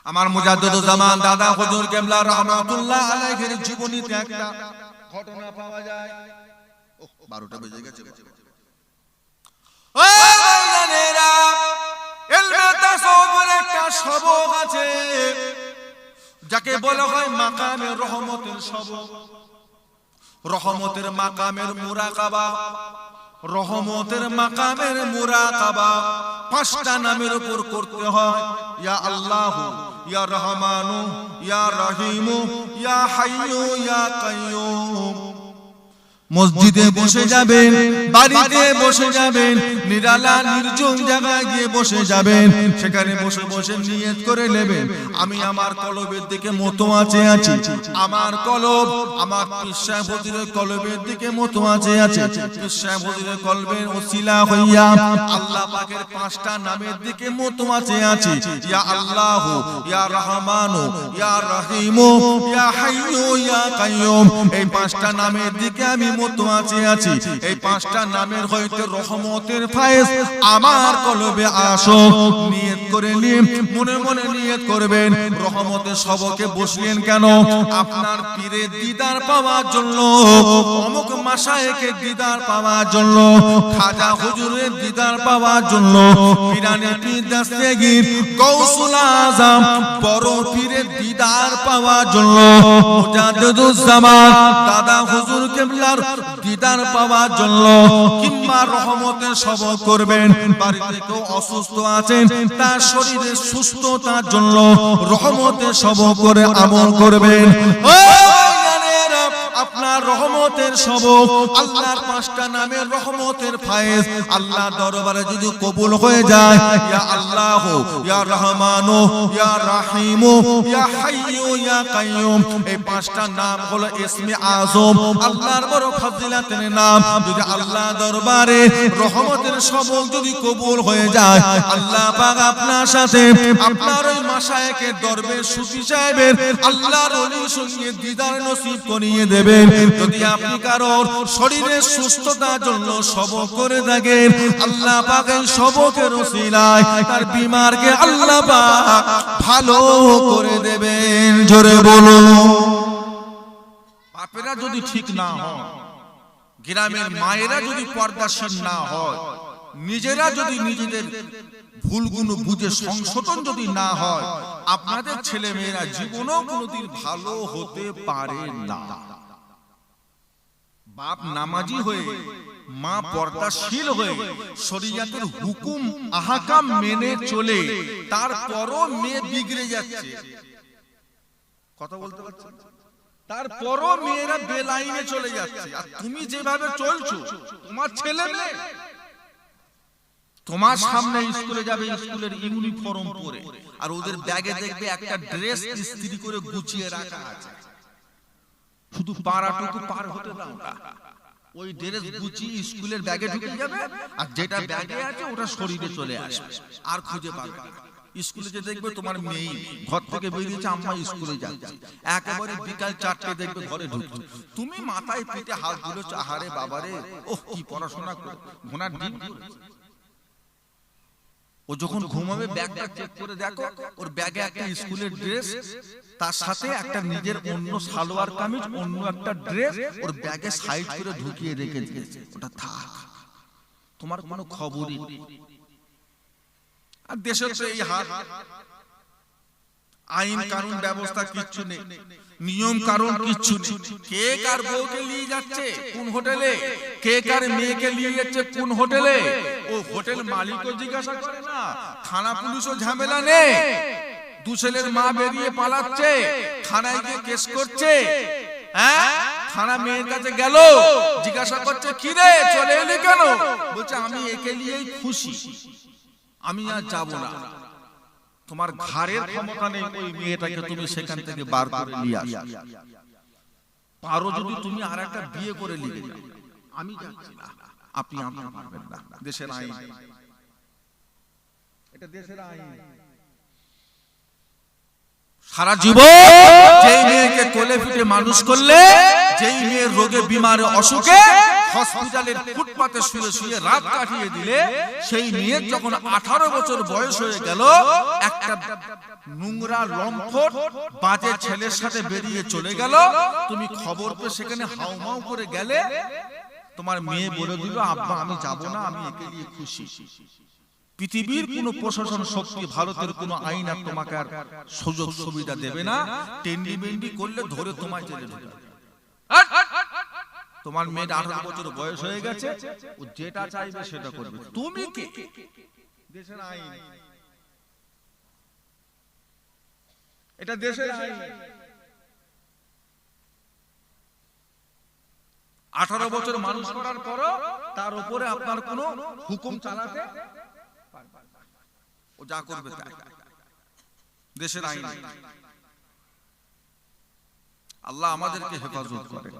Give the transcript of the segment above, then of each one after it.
আমার মুজাদ্দিদুজ জামান দাদা হুজুর কিবলা রাহমাতুল্লাহ আলাইহির জীবনীতে একটা ঘটনা পাওয়া যায়। 12টা বেজে গেছে। ও জানেরা ইলমে তাসাউফের একটা সবক আছে যাকে বলা হয় মাকামে রহমতের সবক। রহমতের মাকামের মুরাকাবা, রহমতের মাকামের মুরাকাবা 5টা নামের উপর করতে হয়। ইয়া আল্লাহু, ইয়া রহমানু, ইয়া রহিমু, ইয়া হাইয়ু, ইয়া কাইয়ুম। মসজিদে বসে যাবেন, বাড়িতে বসে যাবেন, নিরালা নির্জন জায়গায় গিয়ে বসে যাবেন, সেখানে বসে বসে নিয়ত করে নেবেন আমি আমার কলবের দিকে মতোয়াচে আছি, আমার কলব আমার পীর সাহেব হুজুরের কলবের দিকে মতোয়াচে আছে। পীর সাহেব হুজুরের কলবের ওসিলা হইয়া আল্লাহ পাকের 5টা নামের দিকে মতোয়াচে আছি। ইয়া আল্লাহু, ইয়া রহমানু, ইয়া রহিমু, ইয়া হাইয়ু, ইয়া কাইয়ুম। এই 5টা নামের দিকে আমি মতোয়াচে আছি। এই 5টা নামের হইতে রহমতের ফায়েজ আমার কলবে আসো। নিয়ত করে নিয়ে মনে মনে নিয়ত করবেন। রহমতের সবকে বসলেন কেন? আপনার পীরের দিদার পাওয়ার জন্য, অমুক মাশায়েখের দিদার পাওয়ার জন্য, খাজা হুজুরের দিদার পাওয়ার জন্য, পীরানে পীর দস্তগীর গৌসুল আজম বড় পীরের দিদার পাওয়ার জন্য, মুজাদ্দিদুজ জামান দাদা হুজুর কিবলার দিদার পাওয়ার জন্য, কিংবা রহমতের সবক করবেন। বাড়িতে কেউ অসুস্থ আছেন, তার শরীরের সুস্থতার জন্য রহমতের সবক করে আমল করবেন। আপনার রহমতের সবক, আল্লাহর 5টা নামের রহমতের ফায়েজ আল্লাহ দরবারে যদি কবুল হয়ে যায়, ইয়া আল্লাহু, ইয়া রহমানু, ইয়া রাহিমু, ইয়া হাইয়ু, ইয়া কাইয়ুম। এই 5টা নাম হলো ইসমে আযম, আল্লাহর বড় ফজিলতের নাম। যদি আল্লাহ দরবারে রহমতের সবক যদি কবুল হয়ে যায়, আল্লাহ পাক আপনার সাথে আপনার ওই মাশায়েখের দরবেশ সুফি সাহেবের আল্লাহর ওলির সঙ্গে দিদার নসিব করিয়ে দেবেন। যদি আপনি কারোর শরীরের সুস্থতার জন্য সবক করে থাকেন, আল্লাহ পাকের সবকের ওসিলায় তার বিমারকে আল্লাহ পাক ভালো করে দেবেন। জোরে বলুন। বাপেরা যদি ঠিক না হয়, গ্রামের মায়েরা যদি পর্দাশীল না হয়, নিজেরা যদি নিজেদের ভুলগুলো বুঝে সংশোধন যদি না হয়, আপনাদের ছেলে মেয়েরা জীবনেও কোনোদিন ভালো হতে পারে না। বাপ নামাজি হয়ে, মা পর্দাশীল হয়ে, শরীয়তের হুকুম আহকাম মেনে চলে, তারপরও মেয়ে বিগড়ে যাচ্ছে। কথা বলতে পারছেন? তারপরও মেয়েরা বেলাইনে চলে যাচ্ছে। আর তুমি যেভাবে চলছো, তোমার ছেলে মেয়ে তোমার সামনে স্কুলে যাবে, স্কুলের ইউনিফর্ম পরে, আর ওদের ব্যাগে দেখবে একটা ড্রেস ইস্ত্রি করে গুছিয়ে রাখা আছে, শুধু পাড়াটুকু পার হতে দাও না। ওই ড্রেস গুছিয়ে স্কুলের ব্যাগে ঢুকে যাবে, আর যেটা ব্যাগে আছে ওটা শরীরে চলে আসবে, আর খুঁজে পাবে না। স্কুলে যে দেখবে তোমার মেয়ে ঘর থেকে বেরিয়েছে, আম্মা স্কুলে যাচ্ছে, একেবারে বিকাল 4টে দেখবে ঘরে ঢুকছে, তুমি মাথায় পিঠে হাত দিলেছো, আহারে বাবারে, ওহ কি পড়াশোনা করে ঘোনার ডিম। ও যখন ঘুমাবে ব্যাগটা চেক করে দেখো, ওর ব্যাগে একটা স্কুলের ড্রেস, তার সাথে একটা নিজের অন্য সালোয়ার কামিজ, অন্য একটা ড্রেস ওর ব্যাগে সাইড করে ঢুকিয়ে রেখে দিয়েছে। ওটা থাক, তোমার কোনো খবরই নেই। আর দেশের তো এই হাল, আইন কানুন ব্যবস্থা কিচ্ছু নেই, নিয়ম কানুন কিচ্ছু নেই। কে কার বউকে নিয়ে যাচ্ছে কোন হোটেলে, কে কার মেয়েকে নিয়ে যাচ্ছে কোন হোটেলে, ও হোটেল মালিকও জিজ্ঞাসা করে না, থানা পুলিশও ঝামেলা নেই। দু ছেলের মা বেরিয়ে পালাচ্ছে, থানায় গিয়ে কেস করছে, হ্যাঁ থানা মেয়ের কাছে গেল, জিজ্ঞাসা করছে কি রে চলে এলি কেন, বলছে আমি একে নিয়েই খুশি, আমি আর যাব না। তোমার ঘরের ক্ষমতা নেই ওই মেয়েটাকে তুমি সেখান থেকে বার করে নিয়ে আসো। পারো যদি তুমি আর একটা বিয়ে করে নিয়ে যাও, আমি যাচ্ছি না, আপনি আমাকে পারবেন না। দেশের আইন, এটা দেশের আইন। সারা জীবন যে মেয়েকে কোলে পিঠে মানুষ করলে যেই মেয়ের রোগে বিমারে অসুখে হসপিটালের ফুটপাতে শুয়ে শুয়ে রাত কাটিয়ে দিলে সেই মেয়ের যখন 18 বছর বয়স হয়ে গেল একটা নোংরা লম্পট বাজে ছেলের সাথে বেরিয়ে চলে গেল, তুমি খবর পেয়ে সেখানে হাউমাউ করে গেলে, তোমার মেয়ে বলে দিল আব্বা আমি যাব না, আমি একে নিয়ে খুশি। পৃথিবীর কোন প্রশাসন শক্তি, ভারতের কোন আইন আর তোমাকে আর সুযোগ সুবিধা দেবে না। টেন্ডি বেন্ডি করলে ধরে তোমায় জেলে ঢুকাবে। তোমার মেয়ে 18 বছর বয়স হয়ে গেছে, ও যেটা চাইবে সেটা করবে। তুমি কে? দেশের আইন, এটা দেশের আইন। 18 বছর মানুষ করার পরও তার উপরে আপনার কোনো হুকুম চালাতে ও যা করবে তাই, দেশের আইন। আল্লাহ আমাদেরকে হেফাজত করে,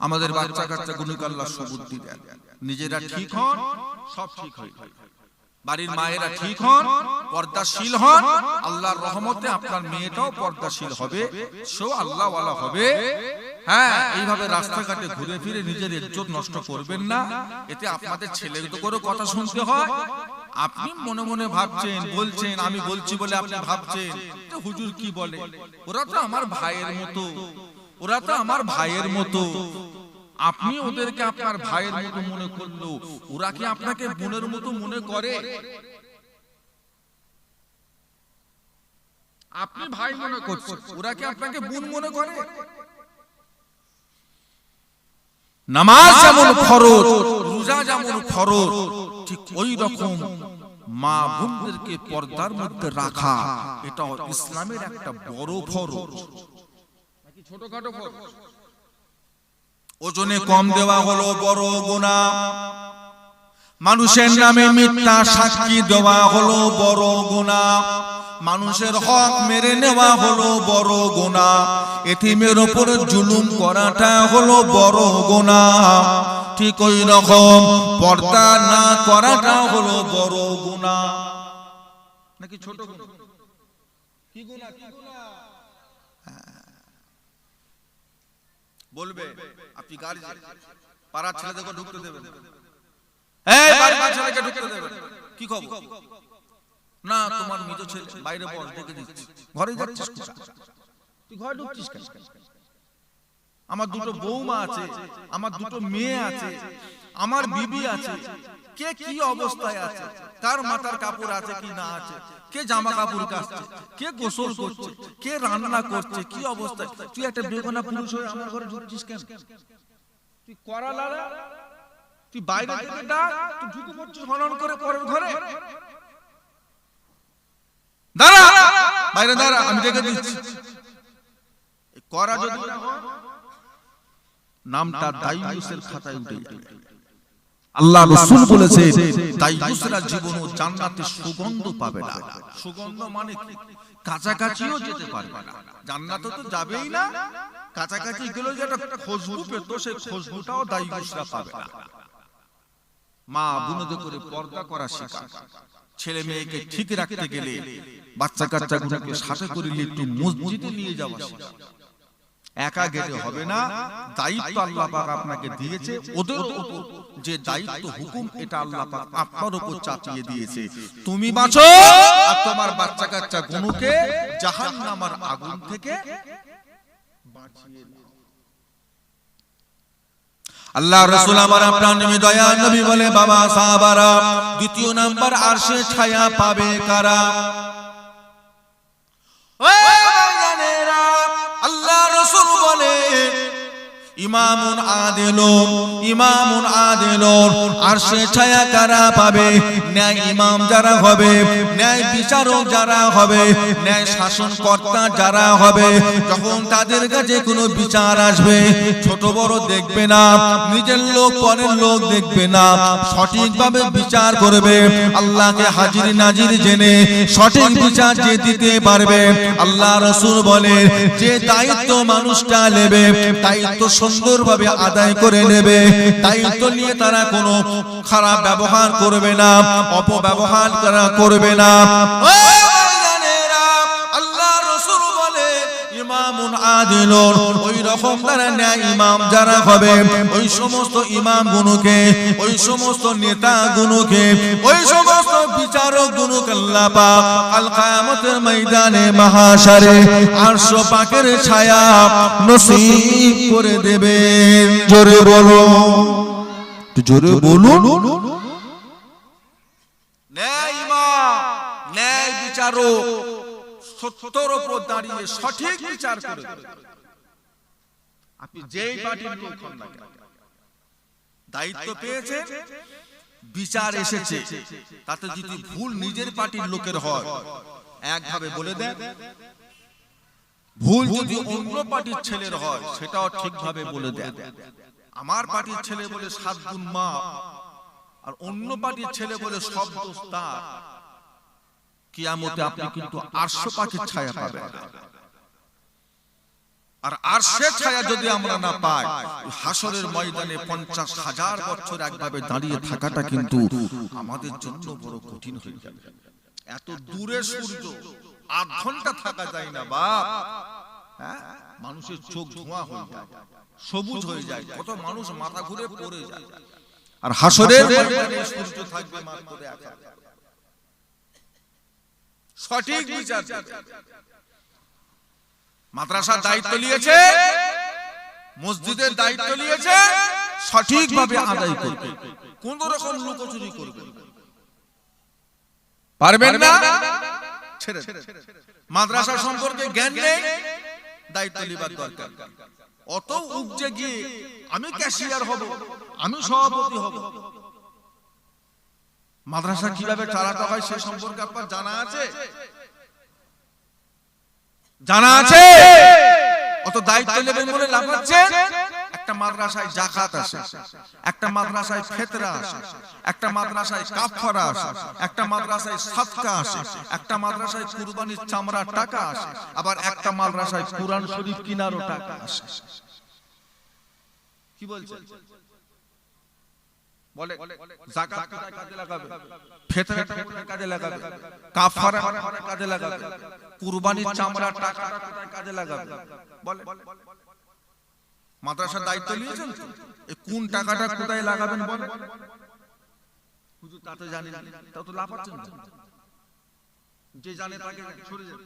আমাদের বাচ্চা কাচ্চা গুলোকে আল্লাহ সুবুদ্ধি দেন, নিজেরা ঠিক হন, সব ঠিক হয়ে যায়। বাড়ির মায়েরা ঠিক হন, পর্দাশীল হন, আল্লাহর রহমতে আপনার মেয়েটাও পর্দাশীল হবে, সেও আল্লাহ ওয়ালা হবে। হ্যাঁ, এইভাবে রাস্তাঘাটে ঘুরে ফিরে নিজের ইজ্জত নষ্ট করবেন না। এতে আপনাদের ছেলের তো করে কথা শুনতে হয়। আপনি মনে মনে ভাবছেন, বলছেন আমি বলছি বলে আপনি ভাবছেন হুজুর কি বলে, ওরা তো আমার ভাইয়ের মতো, ওরা তো আমার ভাইয়ের মতো। আপনি ওদেরকে আপনার ভাইয়ের মতো মনে করলো, ওরা কি আপনাকে বোনের মতো মনে করে? আপনি ভাই মনে করছেন, ওরা কি আপনাকে বোন মনে করে? নামাজ যেমন ফরজ, রোজা যেমন ফরজ, ঠিক ওই রকম মা বোনদেরকে পর্দার মধ্যে রাখা, এটা ইসলামের একটা বড় ফরজ, নাকি ছোটখাটো ফরজ? ওজনে কম দেওয়া হলো বড় গুনাহ, মানুষের নামে মিথ্যা সাক্ষী দেওয়া হলো বড় গুনাহ, মানুষের হক মেরে নেওয়া হলো বড় গুনাহ, এতিমের উপর জুলুম করাটা হলো বড় গুনাহ, ঠিক ওই রকম পর্দা না করাটা হলো বড় গুনাহ, নাকি ছোট গুনাহ? কি গুনাহ? কি গুনাহ বলবে? আপনি গাড়ি পাড়ার ছেলেদেরকে ঢুকতে দেবেন? এই বাড়ির ছেলেকে ঢুকতে দেবেন? কি খবর? না, তোমার মৃত ছেলে বাইরে বল, ডেকে দিচ্ছি। ঘরে যাচ্ছিস কোথায়? তুই ঘরে ঢুকছিস কেন? আমার দুটো বৌমা আছে, আমার দুটো মেয়ে আছে, আমার বিবি আছে, কে কি অবস্থায় আছে, কার মাথার কাপড় আছে কি না আছে, কে জামা কাপড় কাচছে, কে গোসল করছে, কে রান্না করছে, কি অবস্থায়। তুই একটা বেগুনা পুরুষ হয়ে আমার ঘরে ঢুকছিস কেন? তুই করা লালা, তুই বাইরে থেকে ডাক, তুই ঢুকে পড়ছিস হনন করে পরের ঘরে। দাঁড়া, বাইরে দাঁড়া, আমি ডেকে দিচ্ছি। করা যদি নামটা দায়ুসের খাতায় উঠে যাবে। আল্লাহ রাসূল বলেছে দায়ুসরা জীবনও জান্নাতে সুগন্ধ পাবে না। সুগন্ধ মানে কি? কাছাকাছিও যেতে পারবে না, জান্নাতে তো যাবেই না, কাছাকাছি গেলেও যেটা খুশবু পেত সেই খুশবুটাও দায়ুসরা পাবে না। মা বোনদের করে পর্দা করা শেখা, ছেলে মেয়েকে ঠিক রাখতে গেলে বাচ্চা কাচ্চাগুলোকে সাথে করে একটু মসজিদে নিয়ে যাওয়া শেখা। একা গেলে হবে না, দায়িত্ব আল্লাহ পাক আপনাকে দিয়েছে, ওদের উপর যে দায়িত্ব হুকুম এটা আল্লাহ পাক আপনার উপর চাপিয়ে দিয়েছে। তুমি বাঁচো আর তোমার বাচ্চা কাচ্চা গুলোকে জাহান্নামের আগুন থেকে বাঁচিয়ে নাও। আল্লাহ রাসূল আমার আপনার নবী দয়ার নবী বলে, বাবা সাহাবারা, দ্বিতীয় নাম্বার আরশে ছায়া পাবে কারা? আল্লাহ রাসূল বলে ইমামুন আদিলুন, ইমামুন আদিলুন, আরশে ছায়া কারা পাবে? ন্যায় ইমাম যারা হবে, ন্যায় বিচারক যারা হবে, ন্যায় শাসনকর্তা যারা হবে। যখন তাদের কাছে কোনো বিচার আসবে, ছোট বড় দেখবে না, নিজের লোক পরের লোক দেখবে না, সঠিকভাবে বিচার করবে। আল্লাহকে হাজির নাজির জেনে সঠিক বিচার যে দিতে পারবে, আল্লাহ রাসূল বলে যে দায়িত্ব মানুষটা নেবে, দায়িত্ব সুন্দরভাবে আদায় করে নেবে, দায়িত্ব নিয়ে তারা কোনো খারাপ ব্যবহার করবে না, অপব্যবহার করবে না। আল্লাহ রাসূল বলে ইমামুন আদিলুন, ওই রকম তারা ন্যায় ইমাম যারা হবে, ওই সমস্ত ইমাম গুলোকে, ওই সমস্ত নেতা গুলোকে, ওই সমস্ত বিচারক গুলোকে আল্লাহ পাক কাল কিয়ামতের ময়দানে মাহশারে আরশ পাকের ছায়া নসিব করে দেবেন। জোরে বলো, জোরে বলুন। ন্যায় ইমাম, ন্যায় বিচারক সত্যের উপর দাঁড়িয়ে সঠিক বিচার করে দেবেন। আপনি যেই পার্টির লোক হন না কেন, দায়িত্ব পেয়েছেন, বিচার এসেছে, তাতে যদি ভুল নিজের পার্টির লোকের হয় একভাবে বলে দেন, ভুল যদি অন্য পার্টির ছেলের হয় সেটাও ঠিকভাবে বলে দেন। আমার পার্টির ছেলে বলে 7 গুণ মাপ, আর অন্য পার্টির ছেলে বলে সব দোষ তার, কিয়ামতে আপনি কিন্তু আরশ পাকের ছায়া পাবেন। আর আরশের ছায়া যদি আমরা না পাই, হাসরের ময়দানে 50,000 বছর একভাবে দাঁড়িয়ে থাকাটা কিন্তু আমাদের জন্য বড় কঠিন হয়ে যাবে। এত দূরে সূর্য, 8 ঘন্টা থাকা যায় না বাপ। হ্যাঁ, মানুষের চোখ ধোঁয়া হয়ে যায়, সবুজ হয়ে যায়, কত মানুষ মাথা ঘুরে পড়ে যায়। আর হাসরের ময়দানে সূর্য থাকবে মাত্র 1। সঠিক বিচার মাদ্রাসার দায়িত্ব নিয়েছে, মসজিদের দায়িত্ব নিয়েছে, সঠিকভাবে আদায় করবে, কোন রকম লুকোচুরি করবে পারবেন না, ছেড়ে মাদ্রাসা সম্পর্কে জ্ঞান নেই, দায়িত্ব নেবার দরকার। অত উপজে গিয়ে আমি ক্যাশিয়ার হব, আমি সভাপতি হব, মাদ্রাসা কিভাবে চালাতে হয় সে সম্পর্কে আপনার জানা আছে? জানা আছে? অত দায়িত্ব নেবেন বলে লাফাচ্ছে। একটা মাদ্রাসায় যাকাত আসে, একটা মাদ্রাসায় ফিতরা আসে, একটা মাদ্রাসায় কাফারা আসে, একটা মাদ্রাসায় সাদকা আসে, একটা মাদ্রাসায় কুরবানির চামড়ার টাকা আসে, আবার একটা মাদ্রাসায় কুরআন শরীফ কিনারও টাকা আসে। কি বলছে? বলে যাকাত কোথায় কাজে লাগাবে, ফিতরা কোথায় কাজে লাগাবে, কাফারা কোথায় কাজে লাগাবে, কুরবানির চামড়ার টাকা কোথায় কাজে লাগাবে? বলে মাদ্রাসার দায়িত্ব নিয়েছেন তো, এই কোন টাকাটা কোথায় লাগাবেন বল। হুজুর তা তো জানি না, তাও তো লাফাচ্ছেন না, যে জানে তাকে সরে যান।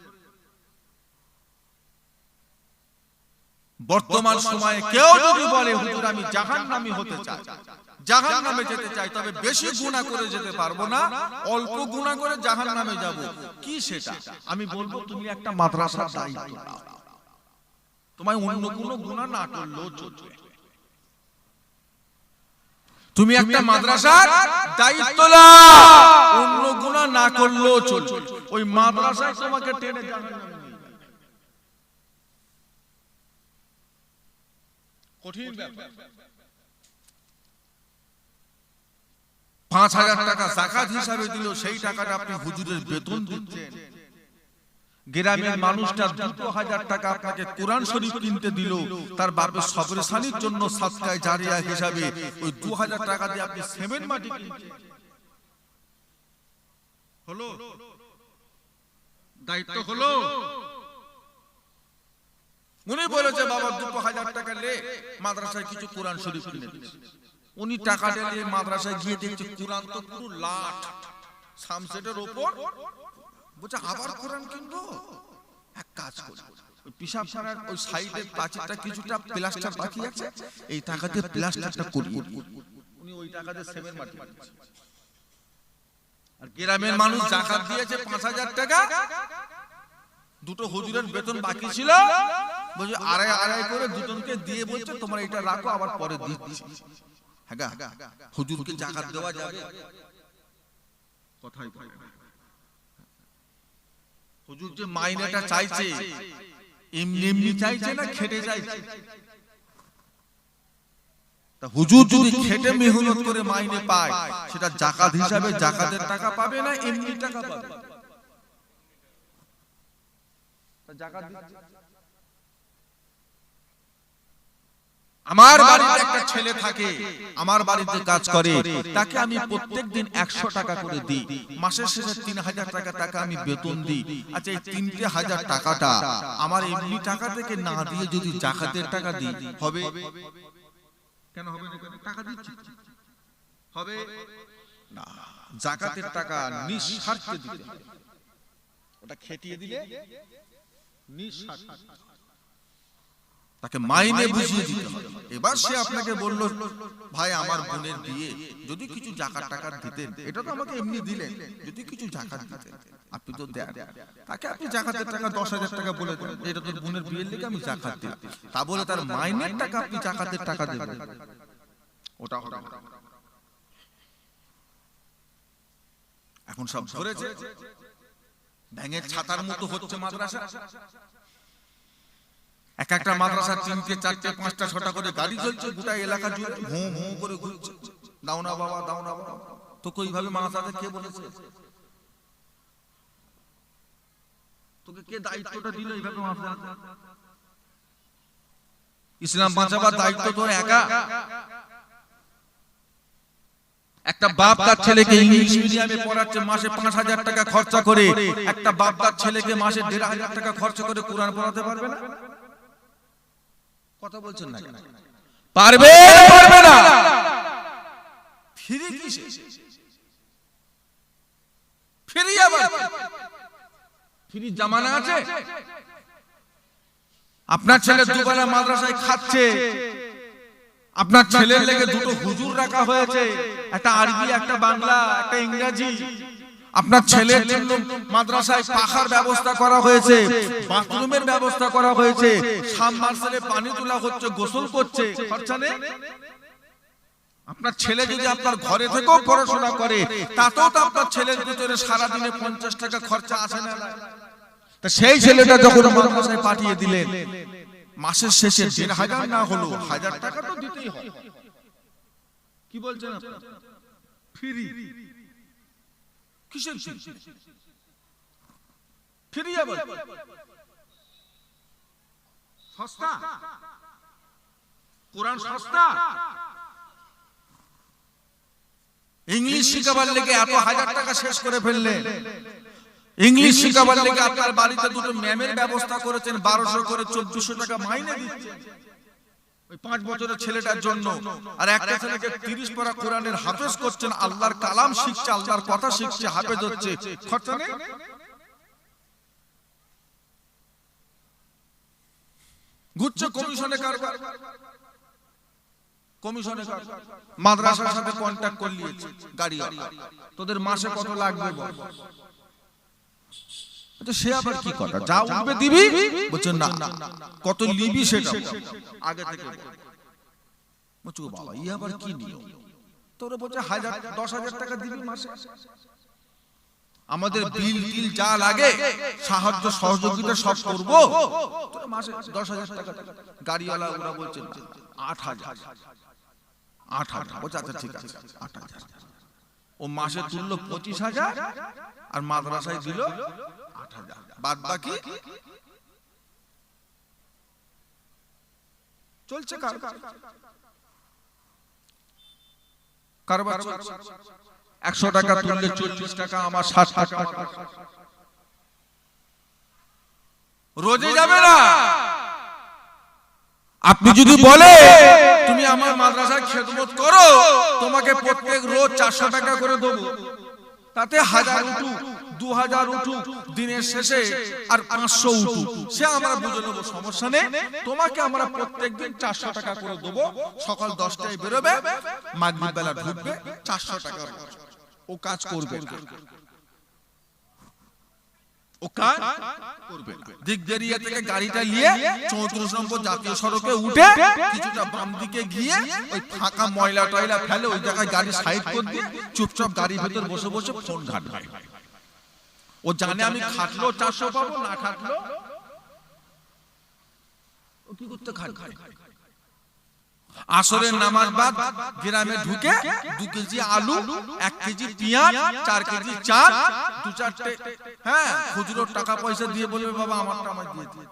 বর্তমান সময়ে কেউ যদি বলে হুজুর আমি জাহান্নামী হতে চাই, জাহান্নামে যেতে চাই, তবে বেশি গুনাহ করে যেতে পারবো না, অল্প গুনাহ করে জাহান্নামে যাব, কি সেটা? আমি বলবো তুমি একটা মাদ্রাসার দায়িত্ব নাও, তোমায় অন্য কোনো গুনাহ না করলেও চলবে। তুমি একটা মাদ্রাসার দায়িত্ব নাও, অন্য গুনাহ না করলেও চলবে, ওই মাদ্রাসায় তোমাকে টেনে জাহান্নামে নিয়ে যাবে। কঠিন ব্যাপার। 5,000 টাকা যাকাত হিসাবে দিল, সেই টাকাটা আপনি হুজুরের বেতন দিচ্ছেন। গ্রামের মানুষটা 2,000 টাকা আপনাকে কোরআন শরীফ কিনতে দিল, তার বাপের সবরেসানির জন্য সাদকায়ে জারিয়া হিসাবে ওই 2,000 টাকা দিয়ে আপনি সিমেন্ট মাটি কিনছেন। হলো দায়িত্ব হলো? উনি বলেছে বাবা 2,000 টাকা লে মাদ্রাসায় কিছু কোরআন শরীফ কিনে দিস। উনি টাকা দিয়ে মাদ্রাসায় গিয়ে দেখছে কোরআন তো পুরো লাট সামসেটের উপর, বলছে আবার কোরআন কিনবো। এক কাজ করি, ওই পিসাবখানার ওই সাইডের প্রাচীরটা কিছুটা প্লাস্টার বাকি আছে, এই টাকা দিয়ে প্লাস্টারটা করিয়ে উনি ওই টাকা দিয়ে সিমেন্ট মাটি দিচ্ছে। আর গ্রামের মানুষ যাকাত দিয়েছে 5,000 টাকা, দুটো হুজুরের বেতন বাকি ছিল, বলছে আড়াই আড়াই করে দুজনকে দিয়ে বলছে তোমরা এটা রাখো, আবার পরে দিচ্ছি। হ্যাঁ, হুজুরকে যাকাত দেওয়া যাবে? কথাই বলে না। হুজুর যে মাইনেটা চাইছে এমনি এমনি চাইছে না খেটে চাইছে? তা হুজুর যদি খেটে মেহনত করে মাইনে পায়, সেটা যাকাত হিসাবে যাকাতের টাকা পাবে না এমনি টাকা পাবে? তা যাকাত আমার বাড়িতে একটা ছেলে থাকে, আমার বাড়িতে কাজ করে, তাকে আমি প্রত্যেকদিন 100 টাকা করে দিই, মাসের শেষে 3000 টাকা আমি বেতন দিই। আচ্ছা, এই 3000 টাকাটা আমার এমনি টাকা থেকে না দিয়ে যদি যাকাতের টাকা দিই, হবে? কেন হবে না? টাকা দিচ্ছি, হবে না? যাকাতের টাকা নিঃস্বার্থে দিতে হবে, ওটা খেটিয়ে দিলে নিঃস্বার্থে তাকে মাইনে বুঝিয়ে দিতে হবে। এবার সে আপনাকে বলল, ভাই আমার বোনের বিয়ে, যদি কিছু যাকাত টাকা দিতেন, এটা তো আমাকে এমনি দিলেন, যদি কিছু যাকাত দিতেন, আপনি তো দেন, তাকে আপনি যাকাতের টাকা 10,000 টাকা বলে দেন, এটা তোর বোনের বিয়ের লেগে আমি যাকাত দিলাম, তা বলে তার মাইনের টাকা আপনি যাকাতের টাকা দেবেন, ওটা হবে না। এখন সব ধরেছে, ব্যাঙের ছাতার মতো হচ্ছে মাদ্রাসা। এক একটা মাদ্রাসা 3টে 4টে 5টা 6টা করে গাড়ি চলছে, গোটা এলাকা জুড়ে হু হু করে ঘুরছে, দাও না বাবা, দাও না বাবা। তো কইভাবে মাদ্রাসাতে কে বলেছে? তোকে কে দায়িত্বটা দিল এইভাবে মাদ্রাসা? ইসলাম বাঁচাবার দায়িত্ব তো একা। একটা বাপ তার ছেলেকে ইংলিশ মিডিয়ামে পড়াচ্ছে, মাসে 5,000 টাকা খরচা করে। একটা বাপ তার ছেলেকে মাসে 1,500 টাকা খরচা করে কোরআন পড়াতে পারবে না? কথা বলছেন না? পারবে? পারবে না? ফ্রি কিসে? ফ্রি আবার ফ্রি জামানা আছে? আপনার ছেলে দুবেলা মাদ্রাসায় খাচ্ছে, আপনার ছেলের লেগে 2টো হুজুর রাখা হয়েছে, একটা আরবি, একটা বাংলা, একটা ইংরেজি। আপনার ছেলের জন্য মাদ্রাসায় পাখার ব্যবস্থা করা হয়েছে, বাথরুমের ব্যবস্থা করা হয়েছে, সাবমার্সেলে পানি তোলা হচ্ছে, গোসল করছে, খরচা নেই? আপনার ছেলে যদি আপনার ঘরে থেকেও পড়াশোনা করে, তাতেও তো আপনার ছেলের ভিতরে সারাদিনে 50 টাকা খরচা আসে না? তা সেই ছেলেটা যখন মাদ্রাসায় পাঠিয়ে দিলেন, মাসের শেষে 1,500 না হলো 1000 টাকা তো দিতেই হয়। কি বলছেন আপনারা? ফ্রি? কিসের ফ্রি? ফ্রি আবার সস্তা? কোরআন সস্তা? ইংলিশ শিখাবার লেগে এত 1000 টাকা শেষ করে ফেললেন। ইংলিশ শিখাবার লেগে আপনার বাড়িতে 2টো ম্যামের ব্যবস্থা করেছেন, 1200 করে 2400 টাকা মাইনে দিচ্ছেন ওই 5 বছরের ছেলেটার জন্য। আর একটা ছেলেকে 30 পারা কোরআনের হাফেজ করছেন, আল্লাহর কালাম শিখছে, আল্লাহর কথা শিখছে, হাফেজ হচ্ছে, খরচা নেই? ঘুরছে কমিশনে কারবার, কমিশনে কারবার। মাদ্রাসার সাথে কন্টাক্ট করে নিয়েছে গাড়িওয়ালা, তোদের মাসে কত লাগবে বল। সে আবার কি কথা, যা উঠবে দিবি, বলছেন না কত নিবি সেটা আগে থেকে বলছো। বাবা ই আবার কি নিয়ম? তোরা বলছে 10,000 টাকা দিবি মাসে, আমাদের বিল টিল যা লাগে সাহায্য সহযোগিতা সব করব, তোরা মাসে 10,000 টাকা। গাড়িওয়ালা ওরা বলছে 8,000। 8,000 বলছে আচ্ছা ঠিক আছে 8,000। ও মাসে তুললো 25,000 আর মাদ্রাসায় দিল 8,000, বাদ বাকি চলছে কারবার। 100 টাকা তুললে 40 টাকা, আমার 60 টাকা। রোজে যাবে না। আপনি যদি বলে তুমি আমার মাদ্রাসায় খেদমত করো, তোমাকে প্রত্যেক রোজ 400 টাকা করে দেবো, তাতে 1000 উঠুক 2000 উঠুক, দিনের শেষে আর 500 উঠুক, সে আমরা বুঝে নেবো, সমস্যা নেই। তোমাকে আমরা প্রত্যেকদিন 400 টাকা করে দেবো, সকাল 10টায় বেরোবে, মাগরিব বেলা ঢুকবে, 400 টাকা ও কাজ করবে। ও কাজ করবে। দিগদেরিয়া থেকে গাড়িটা নিয়ে 34 নম্বর জাতীয় সড়কে উঠে কিছুটা বাম দিকে গিয়ে ওই ফাঁকা ময়লা টয়লা ফেলে ওই জায়গায় গাড়ি সাইড করে দিয়ে চুপচাপ গাড়ির ভিতর বসে বসে ফোন ঘাটবে। ও জানে আমি খাটলো 400 পাবো, না খাটলো ও কি করতে খাটবে। আসরের নামাজ বাদ গ্রামে ঢুকে 2 কেজি আলু, 1 কেজি পেঁয়াজ, 4 কেজি চাল, 2-4টে খুচরো টাকা পয়সা দিয়ে বলবে বাবা আমারটা আমায় দিয়ে দিন,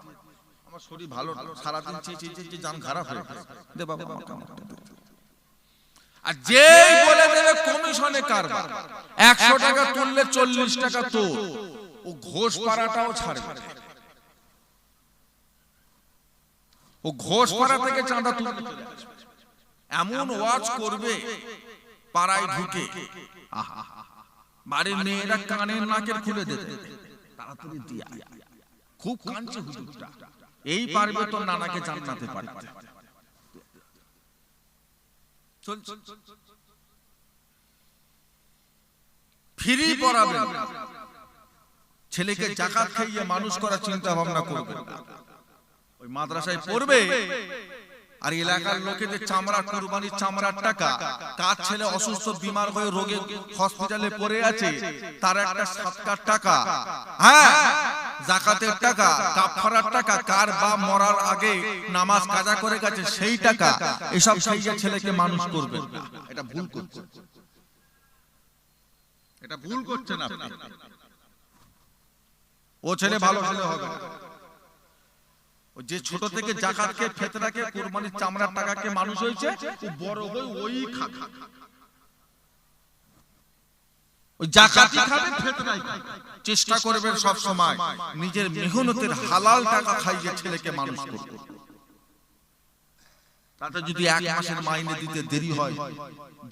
আমার শরীর ভালো না, সারাদিন চেয়ে জান খারাপ হয়ে গেছে, দে বাবা আমাকে আমারটা দে। আর যেই বলে দেবে কমিশনে কারবার, 100 টাকা তুললে 40 টাকা তোর, ও ঘোষ পাড়াটাও ছাড়বে, ও ঘোষ পাড়া থেকে চাঁদা তুলতে চলে আসবে। এমন ওয়াজ করবে পাড়ায় ঢুকে, বাড়ির মেয়েরা কানের নাকের খুলে দেবে, তাড়াতাড়ি দিয়া খুব কাঁদছে হুজুরটা, এই পারবে তো নানাকে জান্নাতে পাঠাতে। ফ্রি পড়াবেন, ছেলেকে যাকাত খাইয়ে মানুষ করার চিন্তা ভাবনা করবেন না। ওই মাদ্রাসায় পড়বে আর এলাকার লোকেদের চামড়া, কুরবানির চামড়ার টাকা, কার ছেলে অসুস্থ বিমার হয়ে রোগে হসপিটালে পড়ে আছে, তার একটা সদকার টাকা, হ্যাঁ যাকাতের টাকা, কাফারার টাকা, কার বাপ মরার আগে নামাজ কাজা করে গেছে সেই টাকা, এসব খাইয়ে ছেলেকে মানুষ করবে না। এটা ভুল করছে, এটা ভুল করছেন আপনি। ও ছেলে ভালো ছেলে হবে, যে ছোট থেকে যাকাতকে, ফিতরাকে, কুরবানির চামড়ার টাকাকে মানুষ হয়েছে, ও বড় হয়ে ওই খাবে, ওই যাকাতই খাবে, ফিতরাই খাবে। চেষ্টা করবেন সব সময় নিজের মেহনতের হালাল টাকা খাইয়ে ছেলেকে মানুষ করবে। তাতে যদি 1 মাসের মাইনে দিতে দেরি হয়,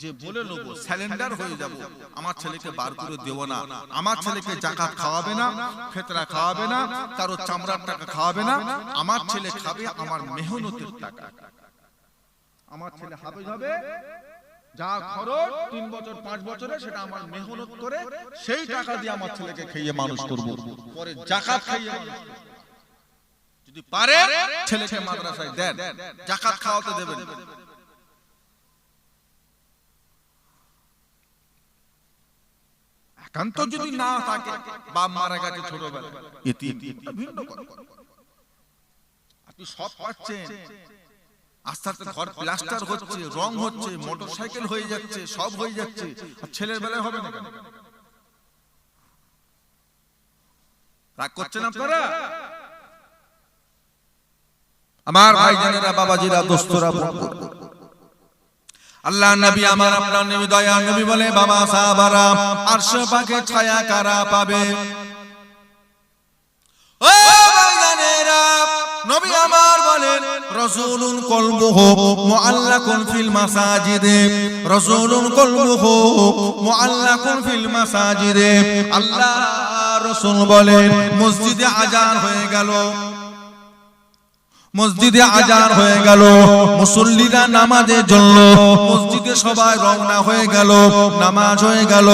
যে বলে নেবো স্যালেন্ডার হয়ে যাব, আমার ছেলেকে বার করে দেব না, আমার ছেলেকে যাকাত খাওয়াবে না, ফিতরা খাওয়াবে না, কারো চামড়ার টাকা খাওয়াবে না, আমার ছেলে খাবে আমার মেহনতের টাকা। আমার ছেলে হাফেজ হবে, যা খরচ 3 বছর 5 বছরে সেটা আমার মেহনত করে সেই টাকা দিয়ে আমার ছেলেকে খাইয়ে মানুষ করব, পরে যাকাত খাইয়ে মানুষ করব। যদি পারে ছেলেকে মাদ্রাসায় দেন, যাকাত খাওয়াতে দেবেন। একান্ত যদি না থাকে, বাপ মারা গেছে ছোটবেলায়, এতিম, ভিন্ন কথা। আপনি সব পাচ্ছেন, আস্তে আস্তে ঘর প্লাস্টার হচ্ছে, রং হচ্ছে, মোটরসাইকেল হয়ে যাচ্ছে, সব হয়ে যাচ্ছে, আর ছেলের বেলায় হবে না কেন? রাগ করছেন আপনারা? আমার ভাইজানেরা, বাবাজিরা, দোস্তরা, আল্লাহ নবী আমার, আপনার নবী, দয়া নবী বলে, বাবা সাহাবারা, আরশ পাকে ছায়া কারা পাবে? ও ভাইজানেরা, নবী আমার বলেন, রাসূলুন কলবুহু মুআল্লাকুন ফিল মাসাজিদে, রাসূলুন কলবুহু মুআল্লাকুন ফিল মাসাজিদে। আল্লাহ রাসূল বলেন, মসজিদে আযান হয়ে গেল, মসজিদে আযান হয়ে গেল, মুসল্লিরা নামাজের জন্য মসজিদে সবাই রওনা হয়ে গেল, নামাজ হয়ে গেল,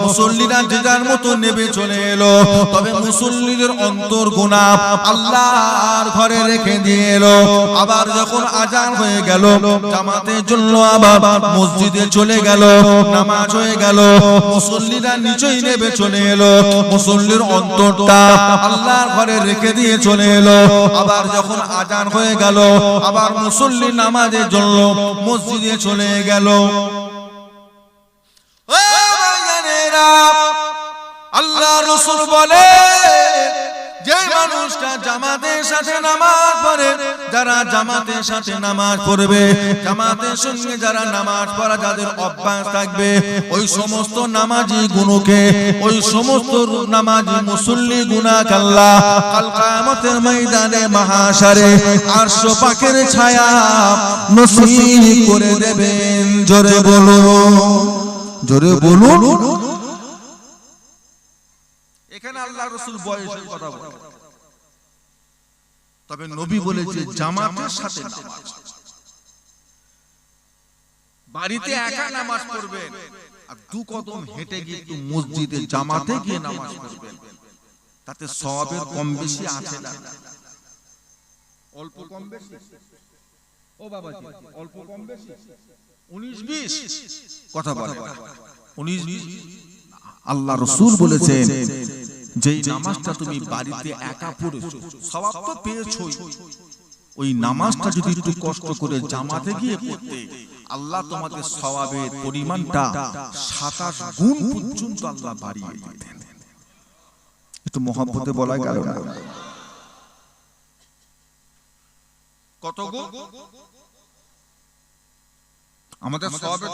মুসল্লিরা যে যার মতো নেমে চলে এলো। তবে মুসল্লিদের অন্তর গুনাহ আল্লাহর ঘরে রেখে দিয়ে এলো। আবার যখন আযান হয়ে গেল, জামাতের জন্য আবার মসজিদে চলে গেল, নামাজ হয়ে গেল, মুসল্লিরা নিচেই নেমে চলে এলো, মুসল্লির অন্তরটা আল্লাহর ঘরে রেখে দিয়ে চলে এলো। আবার যখন আযান হয়ে গেল, আবার মুসল্লি নামাজের জন্য মসজিদে চলে গেল। ও ভাইজানেরা, আল্লাহ রাসূল বলে, যে মানুষটা জামাতের সাথে নামাজ পড়ে, যারা জামাতের সাথে নামাজ পড়বে, জামাতের সঙ্গে যারা নামাজ পড়া যাদের অভ্যাস থাকবে, ওই সমস্ত নামাজি গুণকে, ওই সমস্ত নামাজি মুসল্লি গুনাহকে আল্লাহ কাল কিয়ামতের ময়দানে মাহশারে আরশ পাকের ছায়া নসিব করে দেবেন। জোরে বলুন, জোরে বলুন। এখানে আল্লাহ রাসূল বয়সের কথা বলে, তবে নবী বলেছে জামাতের সাথে নামাজ। বাড়িতে একা নামাজ পড়বেন, আর 2 কদম হেঁটে গিয়ে একটু মসজিদে জামাতে গিয়ে নামাজ পড়বেন, তাতে সওয়াবের কম বেশি আছে না? অল্প কম বেশি? ও বাবাজি, অল্প কম বেশি 19-20 কথা বলে না, 19-20। আল্লাহ রাসূল বলেছেন, যেই নামাজটা তুমি বাড়িতে একা পড়েছো, সওয়াব তো পেয়েছোই, ওই নামাজটা যদি একটু কষ্ট করে জামাতে গিয়ে পড়তে, আল্লাহ তোমাদের সওয়াবের পরিমাণটা 27 গুণ পর্যন্ত আল্লাহ বাড়িয়ে দিতেন। একটু মহব্বতে বলা গেল না? কত গো? আমাদের সওয়াবের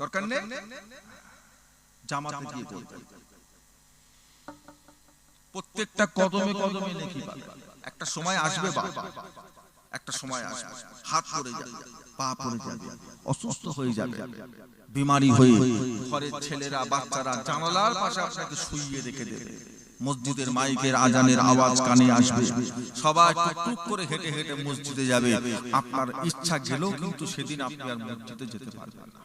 দরকার নেই, জামাতে গিয়ে করবেন। প্রত্যেকটা কদমে কদমে নেকি পাবে। একটা সময় আসবে বাবা, একটা সময় আসবে হাত পড়ে যাবে, পা পড়ে যাবে, অসুস্থ হয়ে যাবে, বিমারি হয়ে ঘরের ছেলেরা বাচ্চারা জানালার পাশে আপনাকে শুইয়ে রেখে দেবে। মসজিদের মাইকের আজানের আওয়াজ কানে আসবে, সবাই টুক করে হেঁটে হেঁটে মসজিদে যাবে। আপনার ইচ্ছা গেলেও কিন্তু সেদিন আপনি আর মসজিদে যেতে পারবেন না।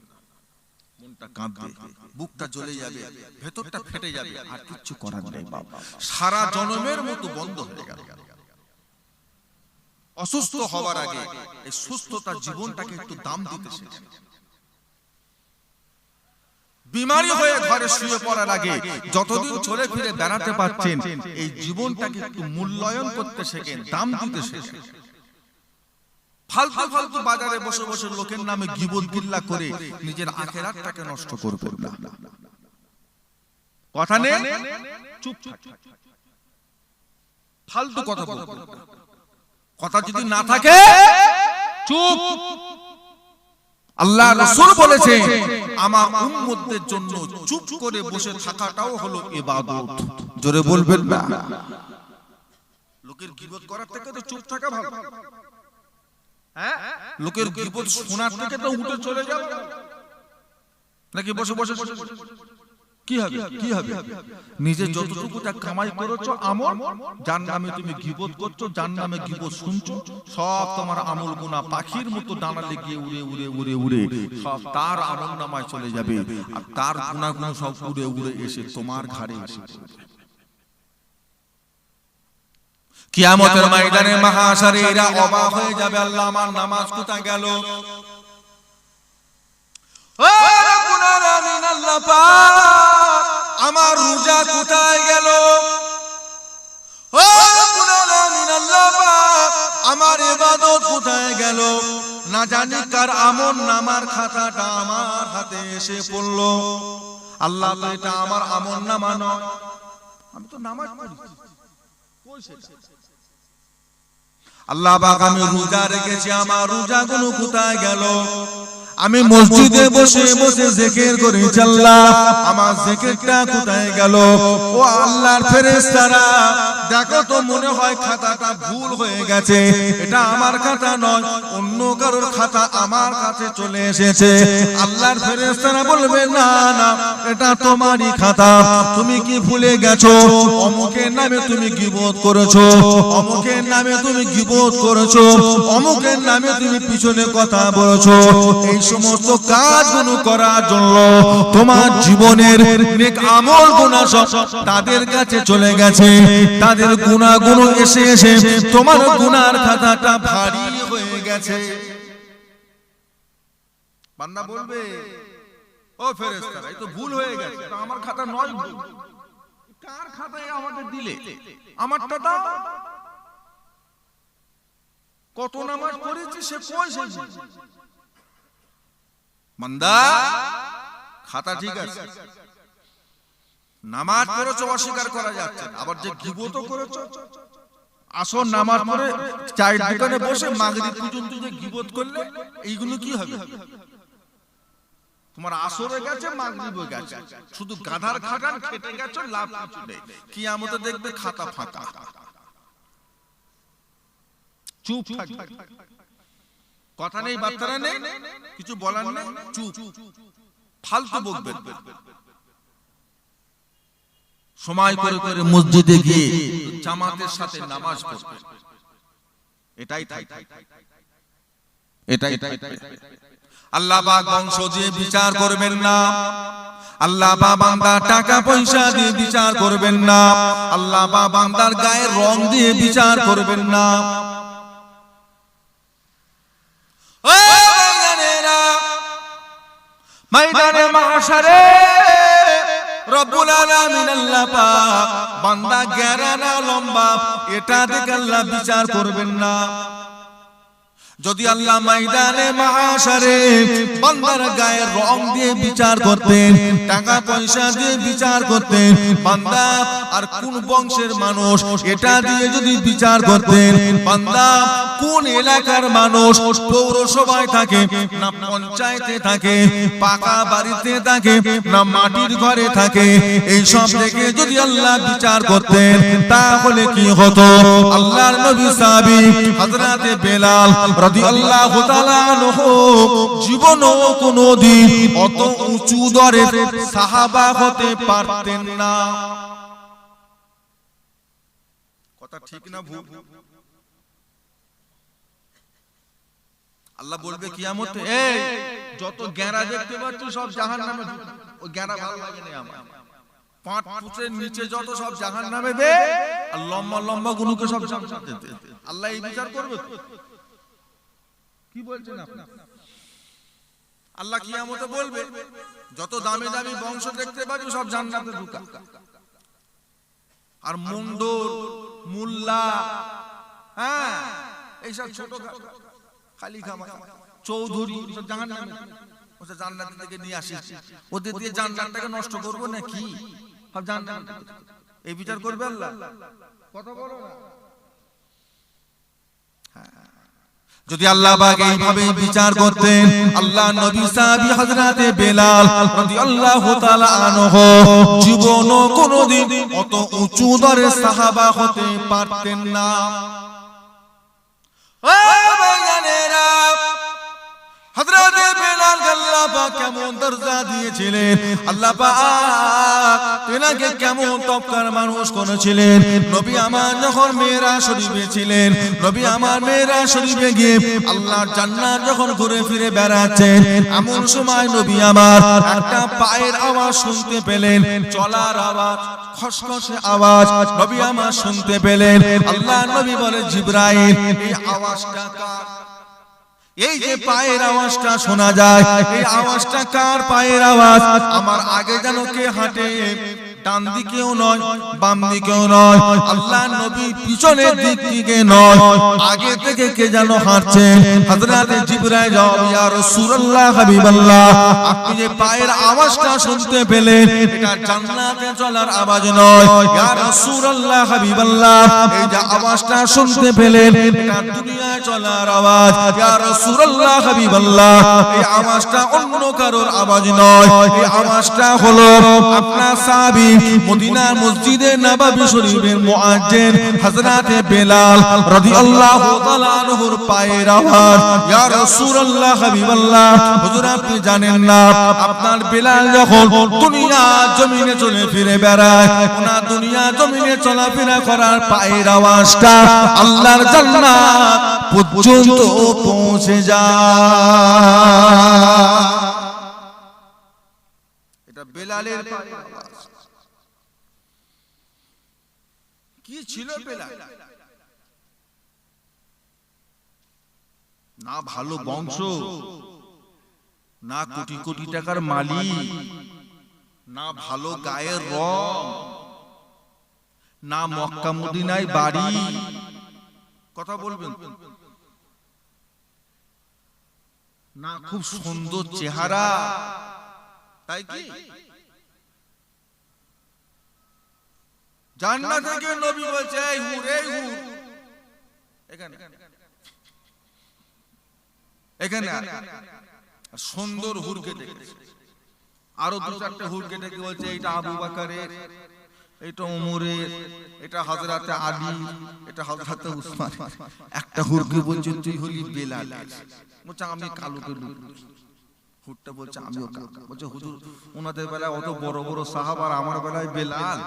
মনটা কাঁদবে, বুকটা জ্বলে যাবে, ভেতরটা ফেটে যাবে, আর কিচ্ছু করার নেই বাবা। সারা জন্মের মতো বন্ধ হয়ে গেল। অসুস্থ হওয়ার আগে এই সুস্থতার জীবনটাকে একটু দাম দিতে শিখুন। বিমারি হয়ে ঘরে শুয়ে পড়ার আগে যতদিন চলে ফিরে বেড়াতে পারছেন এই জীবনটাকে একটু মূল্যায়ন করতে শেখেন, দাম দিতে শেখেন। ফালতু ফালতু বাজারে বসে বসে লোকের নামে গীবত গিল্লা করে নিজের আখিরাতটাকে নষ্ট করবেন না। কথা নেই, চুপ থাকুন, ফালতু কথা বলবেন না। কথা যদি না থাকে চুপ। আল্লাহ রাসূল বলেছে আমার উম্মতদের জন্য চুপ করে বসে থাকাটাও হলো ইবাদত। জোরে বলবেন না। লোকের গীবত করার থেকে তো চুপ থাকা ভালো। হ্যাঁ, লোকের গীবত শোনার থেকে তো উঠে চলে যাও নাকি বসে বসে কি হবে? কি হবে? নিজে যতটুকুটা কামাই করেছো আমল, যার নামে তুমি গীবত করছো, যার নামে গীবত শুনছো, সব তোমার আমল গুনাহ পাখির মতো ডানা লেগে উড়ে উড়ে উড়ে উড়ে সব তার আমল নামায় চলে যাবে, আর তার গুনাহগুলো সব উড়ে উড়ে এসে তোমার ঘাড়ে এসে পড়বে। কিয়ামতের ময়দানে মাহশারে এরা অবাক হয়ে যাবে, আল্লাহ আমার নামাজ কোথায় গেল? ও রব্বুল আলামিন, আল্লাহ পাক আমার রোজা কোথায় গেল? ও রব্বুল আলামিন, আল্লাহ পাক আমার ইবাদত কোথায় গেল? না জানি কার আমল নামার খাতাটা আমার হাতে এসে পড়ল। আল্লাহ তো এটা আমার আমল নামা নয়, আমি তো নামাজ পড়ি। কই সেটা? আল্লাহ পাক আমি রোজা রেখেছি, আমার রোজাগুলো কোথায় গেল? আমি মসজিদে বসে বসে জিকির করেছি, আল্লাহ আমার জিকিরটা কোথায় গেল? ও আল্লাহর ফেরেশতারা দেখো তো, মনে হয় খাতাটা ভুল হয়ে গেছে, এটা আমার খাতা নয়, অন্য কারোর খাতা আমার কাছে চলে এসেছে। আল্লাহর ফেরেশতারা বলবে না না, এটা তোমারই খাতা, তুমি কি ভুলে গেছো? অমুকের নামে তুমি গীবত করেছো, অমুকের নামে তুমি গীবত করেছো, অমুকের নামে তুমি পিছনে কথা বলেছো। এই সমস্ত কাজগুলো করার জন্য তোমার জীবনের নেক আমল গুনাহ সব তাদের কাছে চলে গেছে, তাদের গুনাহগুলো এসে এসে তোমার গুনার খাতাটা ভারী হয়ে গেছে। বান্দা বলবে, ও ফেরেশতারা এই তো ভুল হয়ে গেছে, এটা আমার খাতা নয়। কার খাতায় আমাকে দিলে? আমারটা দাও। কত নামাজ পড়েছি সে কই? সে বান্দা খাতা ঠিক আছে, নামাজ পড়েছো অস্বীকার করা যাচ্ছে না, আবার যে গীবতও করেছো, আসর নামাজ পড়ে চায়ের দোকানে বসে মাগরিব পর্যন্ত যে গীবত করলে, এইগুলো কি হবে? তোমার আসরে গেছে, মাগরিবও গেছে, শুধু গাধার খাটান খেটে গেছো, লাভ কিছু নেই। কিয়ামতে দেখবে খাতা ফাঁকা। চুপ থাকবে, কথা নেই, বার্তা নেই, কিছু বলার নেই, চুপ। ফালতু বকবেন। সময় করে করে মসজিদে গিয়ে জামাতের সাথে নামাজ পড়বেন, এটাই থাকবে, এটাই থাকবে। আল্লাহ পাক বংশ দিয়ে বিচার করবেন না, আল্লাহ পাক বান্দার টাকা পয়সা দিয়ে বিচার করবেন না, আল্লাহ পাক বান্দার গায়ের রং দিয়ে বিচার করবেন না। ময়দানে মাহশারে রব্বুল আলামিন আল্লাহ পাক বান্দা গেরা না লম্বা এটা দেখে আল্লাহ বিচার করবেন না। যদি আল্লাহ ময়দানে মাহশারে বান্দার গায়ের রং দিয়ে বিচার করতেন, টাকা পয়সা দিয়ে বিচার করতেন, বান্দা আর কোন বংশের মানুষ এটা দিয়ে যদি বিচার করতেন, বান্দা কোন এলাকার মানুষ, পৌরসভায় থাকে না পঞ্চায়েতে থাকে, পাকা বাড়িতে থাকে না মাটির ঘরে থাকে, এই সব থেকে যদি আল্লাহ বিচার করতেন তাহলে কি হতো? আল্লাহর নবী সাহাবী হযরতে বেলাল রাদিয়াল্লাহু তাআলা আনহু জীবনও কোনদিন অত উঁচু দরের সাহাবা হতে পারতেন না। কথা ঠিক না ভুল? আল্লাহ বলবে কিয়ামতে, এই যত গেঁড়া দেখতে পাচ্ছ সব জাহান্নামে, ওই গেঁড়া ভালো লাগে না আমার, 5 ফুটের নিচে যত সব জাহান্নামে দে, আর লম্বা লম্বা গুলোকে সব জান্নাতে দে। আল্লাহ এই বিচার করবে? কি বলছেন আপনি? আল্লাহ কিয়ামতে বলবে যত দামি দামি বংশ দেখতে পাচ্ছ সব জান্নাতে ঢুকা, আর মন্ডল মোল্লা, হ্যাঁ এইসব ছোট খালি খামা চৌধুরী সব জাহান্নামে, ওসব জান্নাত থেকে নিয়ে আসিস, ওদের দিয়ে জান্নাতটাকে নষ্ট করব না কি? সব জান্নাত এই বিচার করবে আল্লাহ? কথা বলো না। যদি আল্লাহ পাক এইভাবে বিচার করতেন, আল্লাহ নবী সাহাবী হযরতে বেলাল রাদিয়াল্লাহু তাআলা আনহু জীবনও কোনদিন অত উঁচু দরের সাহাবা হতে পারতেন না। ও ভাইজানেরা, হযরতে বেলাল আল্লাহ পাক কেমন দরজা দিয়েছিলেন, আল্লাহ পাক তেনাকে কেমন তওয়াক্কার মানুষ করেছিলেন। নবী আমার যখন মেরাজ শরীফে ছিলেন, নবী আমার মেরাজ শরীফে গিয়ে আল্লাহর জান্নাত যখন ঘুরে ফিরে বেড়াচ্ছেন, এমন সময় নবী আমার একটা পায়ের আওয়াজ শুনতে পেলেন, চলার আওয়াজ, খসখসে আওয়াজ নবী আমার শুনতে পেলেন। আল্লাহ নবী বলে, জিবরাইল এই আওয়াজটা কার? এই যে পায়ের আওয়াজটা শোনা যায়, এই আওয়াজটা কার পায়ের আওয়াজ? আমার আগে যেন কে হাঁটে, ডান দিকেও নয় বাম দিকেও নয়, আল্লাহ নবী পিছনের দিক থেকে নয়, আগে থেকে কে যেন হাঁটছে। হযরতে জিবরাইল জবাব, ইয়া রাসূলুল্লাহ হাবিবাল্লাহ, আপনি যে পায়ের আওয়াজটা শুনতে পেলেন এটা জান্নাতে চলার আওয়াজ নয়। ইয়া রাসূলুল্লাহ হাবিবাল্লাহ, এই যে আওয়াজটা শুনতে পেলেন এটা দুনিয়ায় চলার আওয়াজ। ইয়া রাসূলুল্লাহ হাবিবাল্লাহ, এই আওয়াজটা অন্য কারোর আওয়াজ নয়, এই আওয়াজটা হলো আপনার সাহাবী মদিনার মসজিদে নববী শরীফের মুয়াজ্জিন হযরতে বেলাল রাদিয়াল্লাহু তাআলা আনহুর পায়ের আওয়াজ। ইয়া রাসূলুল্লাহ হাবিবাল্লাহ, হুজুর আপনি জানেন না আপনার বেলাল যখন দুনিয়া জমিনে চলে ফিরে বেড়ায়, ওনা দুনিয়া জমিনে চলাফেরা করার পায়ের আওয়াজটা আল্লাহর জান্নাত পর্যন্ত পৌঁছে যায়। এটা বেলালের পায়ের আওয়াজ। কি ছিল বেলাল? না ভালো বংশ, না কোটি কোটি টাকার মালিক, না ভালো গায়ের রং, না মক্কা মদিনায় বাড়ি। কথা বলবেন? না খুব সুন্দর চেহারা, তাই কি? জান্নাত থেকে নবী বলছে, এই হুর, এই হুর, এখানে এখানে সুন্দর হুরকে ডেকেছে, আরো 2-4টা হুরকে ডেকে বলছে, এটা আবু বকরের, এটা ওমরের, এটা হযরতে আলী, এটা হযরতে উসমান। একটা হুরকে বলছে, তুই হলি বেলাল। বলছে, আমি কালোকে লুকি। হুরটা বলছে, আমিও কালো। বলছে, হুজুর ওনাদের বেলায় অত বড় বড় সাহাবা, আর আমার বেলায় বেলাল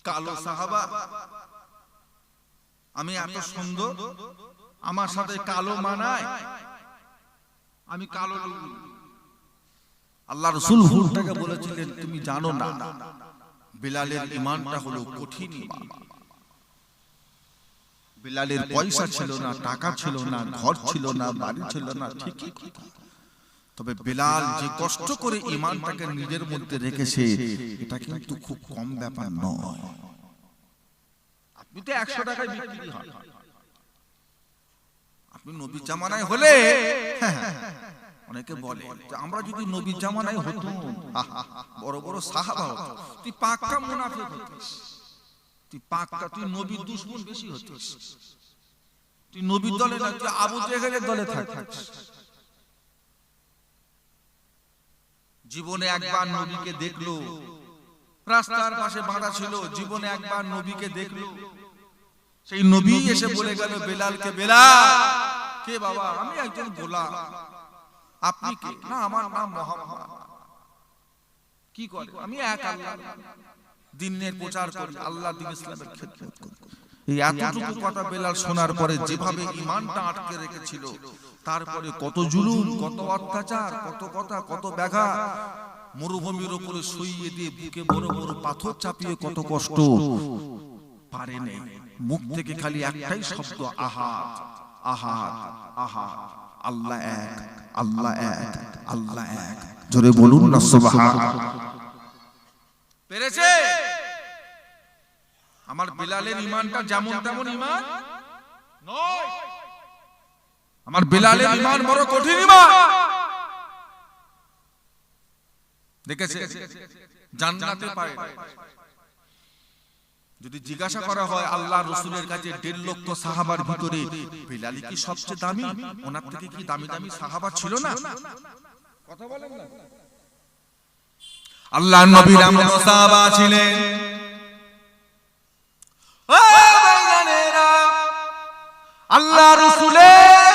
কালো সাহাবা। আমি এত সুন্দর, আমার সাথে কালো মানায়, আমি কালো। আল্লাহ রাসূল হুরটাকে বলেছিলেন, তুমি জানো না বেলালের ঈমানটা হলো কঠিন ঈমান। বেলালের পয়সা ছিল না, টাকা ছিল না, ঘর ছিল না, বাড়ি ছিল না, ঠিকই কথা, তবে বেলাল যে কষ্ট করে ঈমানটাকে নিজের মধ্যে রেখেছে এটা কিন্তু খুব কম ব্যাপার নয়। আপনি তো 100 টাকায় বিক্রি হয়, আপনি নবীর জামানায় হলে অনেকে বলে যে আমরা যদি নবীর জামানায় হতো বড় বড় সাহাবা হতো, তুই পাক্কা মুনাফিক হতিস, তুই পাক্কা, তুই নবীর দুশমন বেশি হতিস, তুই নবীর দলে না, তুই আবু জেহেলের দলে থাকিস। জীবনে একবার নবীকে দেখলো, রাস্তার পাশে বাঁধা ছিল, জীবনে একবার নবীকে দেখলো, সেই নবী এসে বলে গেল বেলালকে, বেলাল কে বাবা? আমি একজন গোলাম। আপনি কে? না, আমার নাম মুহাম্মদ। কি করে? আমি এক আল্লাহ দ্বীনের প্রচার করি, আল্লাহ দ্বীন ইসলামের খেদমত করি। এই এতটুকু কথা বেলাল শোনার পরে যেভাবে ঈমানটা আটকে রেখেছিল, তারপরে কত জুলুম, কত অত্যাচার, কত কথা, কত ব্যাঘা, মরুভূমির উপরে শুইয়ে দিয়ে বুকে বড় বড় পাথর চাপিয়ে কত কষ্ট, পারে নেই। মুখ থেকে খালি একটাই শব্দ, আহাদ আহাদ আহাদ, আল্লাহ এক, আল্লাহ এক, আল্লাহ এক। জোরে বলুন না সুবহানাল্লাহ। পেরেছে? আমার বেলালের ঈমানটা যেমন তেমন ঈমান নয়, আমার বেলালের ঈমান বড় কঠিন ঈমান। দেখেছে জান্নাতে পায়। যদি জিজ্ঞাসা করা হয় আল্লাহ রাসূলের কাছে 1.5 লক্ষ সাহাবার ভিতরে বেলাল কি সবচেয়ে দামি, ওনার থেকে কি দামি দামি সাহাবা ছিল না? কথা বলেন না। আল্লাহর নবীর এমন সাহাবা ছিলেন, ও ভাইজানেরা, আল্লাহ রাসূলের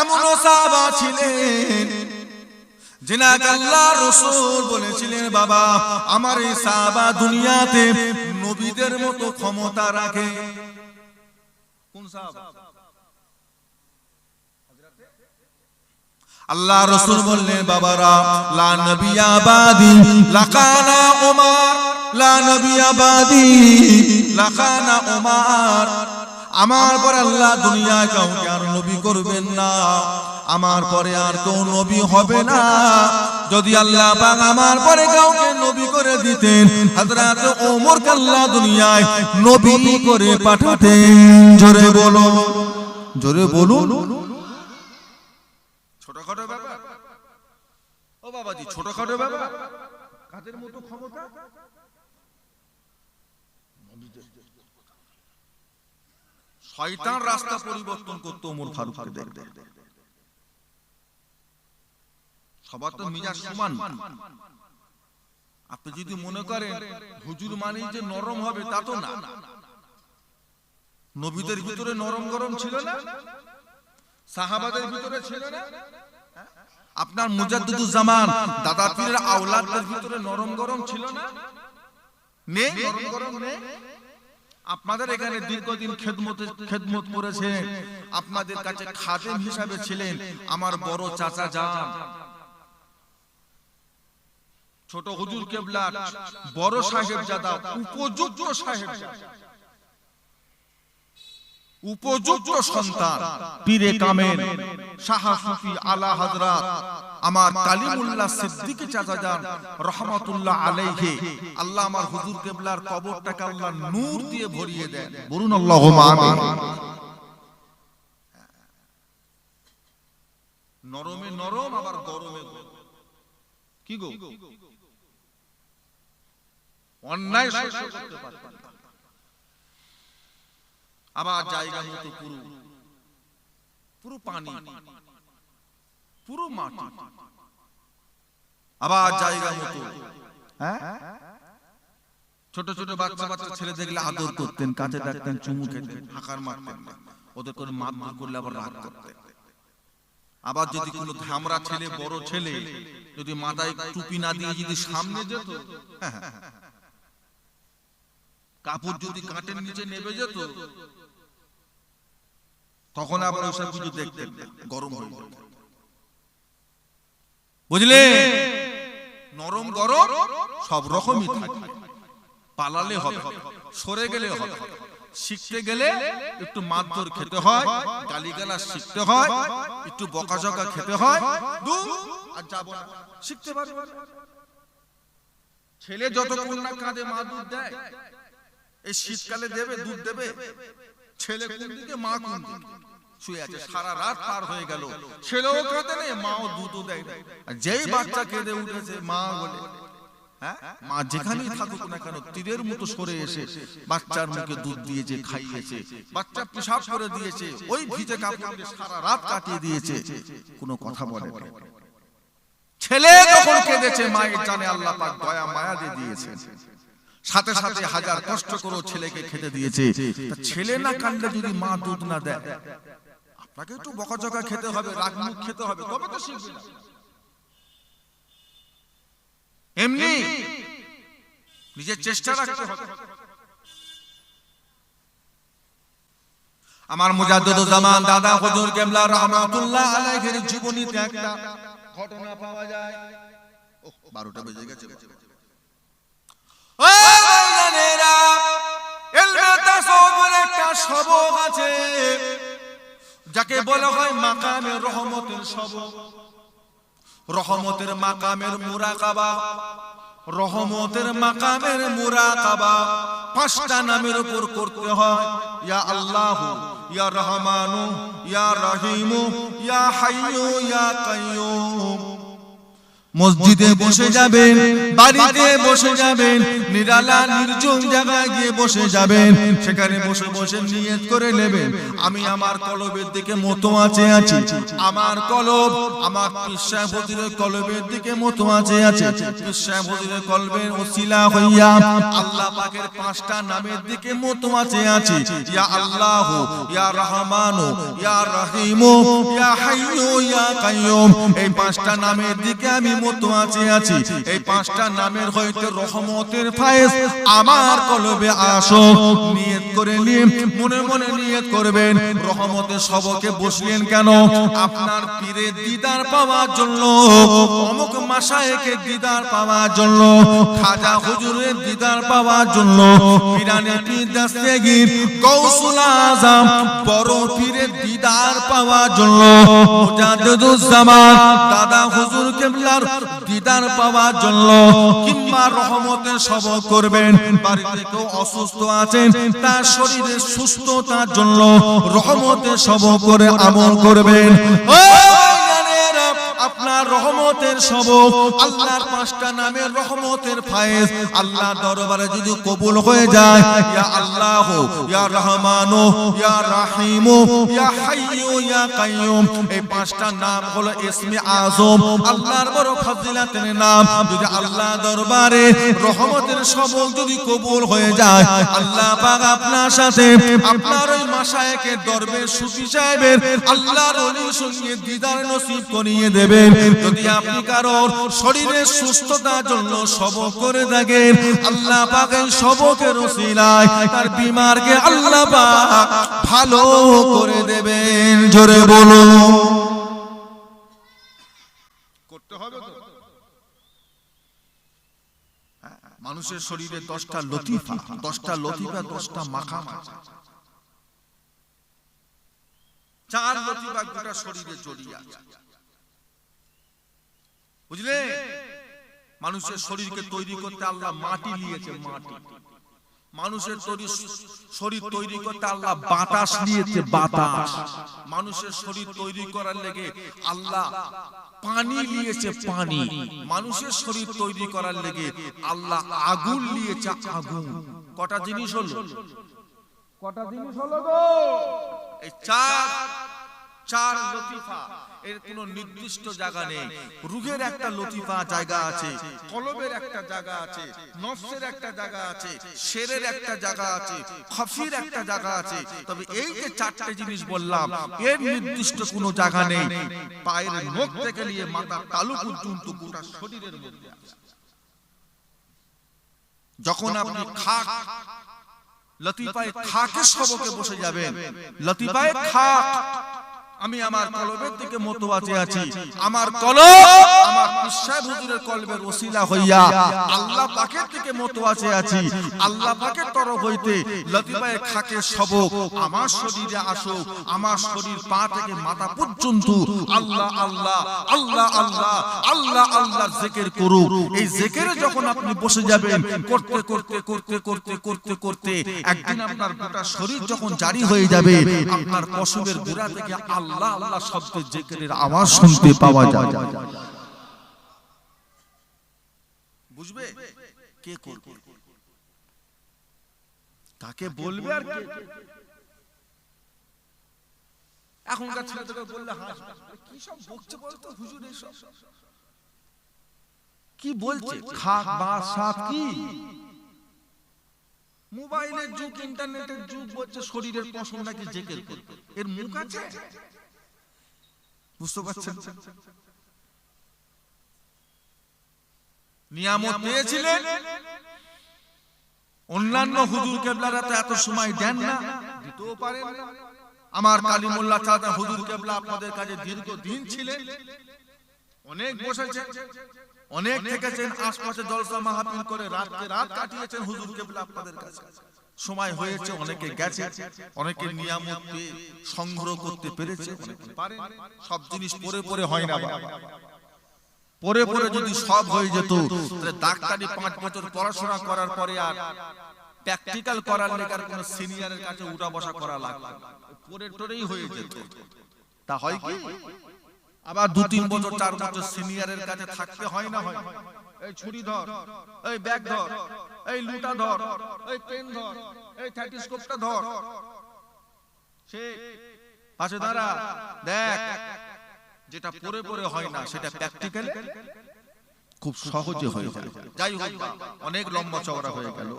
এমন সাহাবা ছিলেন যিনাকে আল্লাহ রাসূল বলেছিলেন, বাবা আমার এই সাহাবা দুনিয়াতে নবীদের মতো ক্ষমতা রাখে। কোন সাহাবা? আল্লাহ রাসূল বললেন, বাবারা, লা নবিয়া বাদি লাকানা উমার, লা নবিয়া বাদি লাকানা উমার। আমার পর আল্লাহ দুনিয়ায় কাউকে আর নবী করবেন না, আমার পরে আর কেউ নবী হবে না। যদি আল্লাহ পাক আমার পরে কাউকে নবী করে দিতেন, হযরত ওমরকে আল্লাহ দুনিয়ায় নবী করে পাঠাতেন। জোরে বলো, জোরে বলুন। ছোটখাটো ব্যাপার ও বাবাজি, ছোটখাটো ব্যাপার। কাদের মতো ক্ষমতা? শয়তান রাস্তা পরিবর্তন করতে ওমর ফারুককে দেখতে। সবার তো মিজাজ সমান। আপনি যদি মনে করেন হুজুর মানে যে নরম হবে, তা তো না। নবীদের ভিতরে নরম গরম ছিল না? সাহাবাদের ভিতরে ছিল না? আপনার মুজাদ্দিদুজ জামান দাদা পীরের আওলাদদের ভিতরে নরম গরম ছিল না? নেই? নরম গরম নেই? আপনাদের এখানে দীর্ঘদিন খেদমত করেছেন, আপনাদের কাছে খাদেম হিসাবে ছিলেন আমার বড় চাচা যান, ছোট হুজুর কেবলা, বড় সাহেবজাদা, উপযুক্ত সাহেবজাদা, উপযুক্ত সন্তান, পীরে কামেল শাহ সুফি আলা হযরত আমার কালিমুল্লাহ সিদ্দিকী চাচা যান রাহমাতুল্লাহ আলাইহি। আল্লাহ আমার হুজুর কেবলার কবরটাকে আল্লাহ নূর দিয়ে ভরিয়ে দেন। বলুন আল্লাহুম্মা আমিন। নরমে নরম, আবার গরমে গরম। কি গো? অন্যায় সহ্য করতে পারতেন না, আবার জায়গা মতো পুরো পানি, পুরো মাটি, আবার জায়গা মতো। ছোট ছোট বাচ্চা বাচ্চা ছেলে দেখলে আদর করতেন, কাছে ডাকতেন, চুমু খেতেন, হাঁকার মারতেন না, ওদের করে মারধর করলে আবার রাগ করতেন। আবার যদি কোনো ধামরা ছেলে, বড় ছেলে যদি মাথায় টুপি না দিয়ে যদি সামনে যেত, কাপড় যদি কাঁটের নিচে নেমে যেত, তখন আবার ওসব কিছু দেখতেন না, গরম হয়ে যেত। বুঝলে? নরম গরম সব রকমই থাকে। পালালে হবে, সরে গেলে হবে, শিখতে গেলে একটু মারধর খেতে হয়, গালিগালাজ শিখতে হয়, একটু বকাঝকা খেতে হয়, আর যাব না, শিখতে পারবে। ছেলে যতক্ষণ না কাঁধে মা দুধ দেয়, এই শীতকালে দেবে, দুধ দেবে, ছেলে কোন দিকে মা কোন দিকে, শুয়ে আছে, সারা রাত পার হয়ে গেল, ছেলেও কেঁদে নেই, মাও দুধও দেয় না। যেই বাচ্চা কেঁদে উঠেছে মা বলে, হ্যাঁ মা যেখানেই থাকুক না কেন তীরের মতো সরে এসে বাচ্চার মুখে দুধ দিয়েছে, খাইয়েছে, বাচ্চা পেশাব করে দিয়েছে, ওই ভিজে কাপড় দিয়ে সারা রাত কাটিয়ে দিয়েছে, কোনো কথা বলে না। ছেলে যখন কেঁদেছে মায়ের জানে আল্লাহ পাক দয়া মায়া দিয়ে দিয়েছে, সাথে সাথে হাজার কষ্ট করে ছেলেকে খেতে দিয়েছে। ছেলে না কাঁদলে যদি মা দুধ না দেয়, আপনাকে একটু বকাঝকা খেতে হবে, রাগ মুখ খেতে হবে, তবে তো শিখবে না। এমনি নিজের চেষ্টা রাখতে হবে। আমার মুজাদ্দিদুজ্জামান দাদা হুজুর কেবলা রাহমাতুল্লাহ আলাইহির জীবনীতে একটা ঘটনা পাওয়া যায়। 12টা বেজে গেছে। ও ভাইজানেরা, ইলমে তাসাউফের একটা সবক আছে যাকে বলা হয় মাকামে রহমতের সবক। রহমতের মাকামের মুরাকাবা, রহমতের মাকামের মুরাকাবা 5টা নামের উপর করতে হয়। ইয়া আল্লাহু, ইয়া রহমানু, ইয়া রহিমু, ইয়া হাইয়ু, ইয়া কাইয়ুম। মসজিদে বসে যাবেন, বাড়িতে বসে যাবেন, নিরালা নির্জন জায়গায় গিয়ে বসে যাবেন, সেখানে বসে বসে নিয়ত করে নেবেন আমি আমার কলবের দিকে মতোয়াচে আছি, আমার কলব আমার পীর সাহেব হুজুরের কলবের দিকে মতোয়াচে আছে। পীর সাহেব হুজুরের কলবের ওসিলা হইয়া আল্লাহ পাকের 5টা নামের দিকে মতোয়াচে আছি। ইয়া আল্লাহু, ইয়া রহমানু, ইয়া রহিমু, ইয়া হাইয়ু, ইয়া কাইয়ুম। এই 5টা নামের দিকে আমি মতোয়াচে আছি। এই 5টা নামের হইতে রহমতের ফায়েজ আমার কলবে আসো। নিয়ত করে নিয়ে মনে মনে নিয়ত করবেন। রহমতের সবকে বসলেন কেন? আপনার পীরের দিদার পাওয়ার জন্য, অমুক মাশায়েখের দিদার পাওয়ার জন্য, খাজা হুজুরের দিদার পাওয়ার জন্য, পীরানে পীর দস্তগীর গৌসুল আজম বড় পীরের দিদার পাওয়ার জন্য, মুজাদ্দিদুজ্জামান দাদা হুজুর কেবলার দিদার পাওয়ার জন্য, কিংবা রহমতের সবক করবেন। বাড়িতে কেউ অসুস্থ আছেন, তার শরীরের সুস্থতার জন্য রহমতের সবক করে আমল করবেন। আপনার রহমতের সবক, আল্লাহর 5টা নামের রহমতের ফায়েজ আল্লাহ দরবারে যদি কবুল হয়ে যায়, ইয়া আল্লাহু, ইয়া রহমানু, ইয়া রাহিমু, ইয়া হাইয়ু, ইয়া কাইয়ুম। এই 5টা নাম হলো ইসমে আযম, আল্লাহর বড় ফজিলতের নাম। যদি আল্লাহ দরবারে রহমতের সবক যদি কবুল হয়ে যায়, আল্লাহ পাক আপনার সাথে আপনার ওই মাশায়েখের দরবেশ সুফি সাহেবের আল্লাহর ওলির সঙ্গে দিদার নসিব করিয়ে দেবেন। যদি আপনি কারোর শরীরের সুস্থতার জন্য সবক করে থাকেন, আল্লাহ পাকের সবকের ওসিলায় তার বিমারকে আল্লাহ পাক ভালো করে দেবেন। জোরে বলুন, করতে হবে তো। মানুষের শরীরে 10টা লতিফা, 10টা লতিফা, 10টা মাকাম আছে। 4 লতিফা গোটা শরীরে জড়িয়ে আছে, বুঝলে? মানুষের শরীরকে তৈরি করতে আল্লাহ মাটি দিয়েছে, মাটি। মানুষের শরীর তৈরি করতে আল্লাহ বাতাস দিয়েছে, বাতাস। মানুষের শরীর তৈরি করার লেগে আল্লাহ পানি দিয়েছে, পানি। মানুষের শরীর তৈরি করার লেগে আল্লাহ আগুন দিয়েছে, আগুন। কটা জিনিস হলো? কটা জিনিস হলো গো? এই 4 লতিফা। এর কোনো নির্দিষ্ট জায়গা নেই। রূহের একটা লতিফা জায়গা আছে, কলবের একটা জায়গা আছে, নফসের একটা জায়গা আছে, শেরের একটা জায়গা আছে, খফির একটা জায়গা আছে। তবে এই যে 4টে জিনিস বললাম, এর নির্দিষ্ট কোনো জায়গা নেই। পায়ের নখ থেকে নিয়ে মাথার তালু পর্যন্ত গোটা শরীরের মধ্যে আছে। যখন আপনি খাক লতিফায়ে খাকের সবকে বসে যাবেন, লতিফায়ে খাক আমি আমার কলবের দিকে মতওয়াজে আছি, আমার কলব আমার পিসাব হুজুরের কলবের ওসিলা হইয়া আল্লাহ পাকের দিকে মতওয়াজে আছি। আল্লাহ পাকের তরফ হইতে লতিফায়ে খাকে সবক আমার শরীরে আসুক, আমার শরীর পা থেকে মাথা পর্যন্ত আল্লাহ আল্লাহ আল্লাহ আল্লাহ আল্লাহ আল্লাহর জিকির করুক। এই জিকিরে যখন আপনি বসে যাবেন করতে করতে করতে করতে করতে করতে একদিন আপনার গোটা শরীর যখন জারি হয়ে যাবে, আপনার পশমের গোড়া থেকে আল্লাহ আল্লাহ শব্দের জিকিরের আওয়াজ শুনতে পাওয়া যায়। বুঝবে কে করবে, কাকে বলবে আর কে? এখনকার ছেলেদের বললে হাসবে, কি সব বকছে বলতো হুজুর, এসব কি বলছে? খাক বাস সাত কি মোবাইলের যুগ, ইন্টারনেটের যুগ, বলছে শরীরের পশম নাকি জিকির করবে। এর মুখ আছে? বুঝতে পারছেন? নিয়ামত পেয়েছিলেন, অন্যান্য হুজুর কেবলারা তো এত সময় দেন না, দিতেও পারেন না। আমার কালিমুল্লাহ চাচা হুজুর কেবলা আপনাদের কাছে দীর্ঘদিন ছিলেন, অনেক বসেছেন, অনেক থেকেছেন, আশপাশে জলসা মাহফিল করে রাতকে রাত কাটিয়েছেন হুজুর কেবলা আপনাদের কাছে। সময় হয়েছে, অনেকে গেছে, অনেকে নিয়ামত পেয়ে সংগ্রহ করতে পেরেছে, অনেকে পারেন। সব জিনিস পরে পরে হয় না বাবা। পরে পরে যদি সব হয়ে যেত তাহলে ডাক্তারি 5 বছর পড়াশোনা করার পরে আর প্র্যাকটিক্যাল করার লেগার কোন সিনিয়রের কাছে উঠা বসা করা লাগতো না, পরে টরেই হয়ে যেত। তা হয় কি? আবার 2-3 বছর 4 বছর সিনিয়রের কাছে থাকতে হয় না? হয়। এই ছুরি ধর, এই ব্যাগ ধর, এই লুটা ধর, এই পেন ধর, এই স্টেথোস্কোপটা ধর, সে পাশে দাঁড়া, দেখ। যেটা পরে পরে হয় না সেটা প্র্যাকটিক্যাল খুব সহজে হয়ে যায়। যাই হোক, অনেক লম্বা চওড়া হয়ে গেল।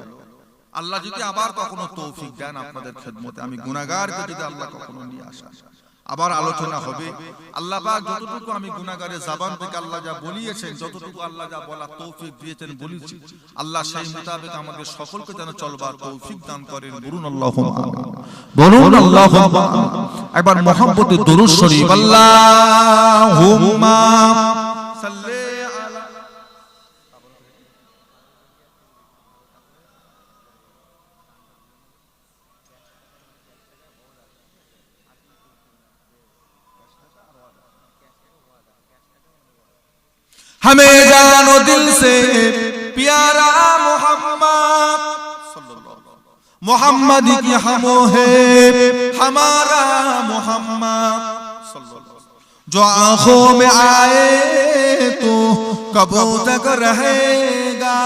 আল্লাহ যদি আবার কখনো তৌফিক দেন আপনাদের খেদমতে, আমি গুনাহগারকে যদি আল্লাহ কখনো নিয়ে আসেন, আবার আলোচনা হবে। আল্লাহ পাক যতটুকু আমি গুনাহগারের জবান থেকে আল্লাহ যা বলিয়েছেন, যতটুকু আল্লাহ যা বলার তৌফিক দিয়েছেন বলেছি, আল্লাহ সেই মোতাবেক আমাদের সকলকে যেন চলবার তৌফিক দান করেন। বলুন আল্লাহুম্মা আমিন, বলুন আল্লাহুম্মা আমিন। একবার মুহাম্মদে দরুদ শরীফ, আল্লাহুম্মা সাল্লি আলা। हमें जानो दिल से प्यारा मोहम्मद, मोहम्मद की हमो है हमारा मोहम्मद, जो आंखों में आए तो कब तक रहेगा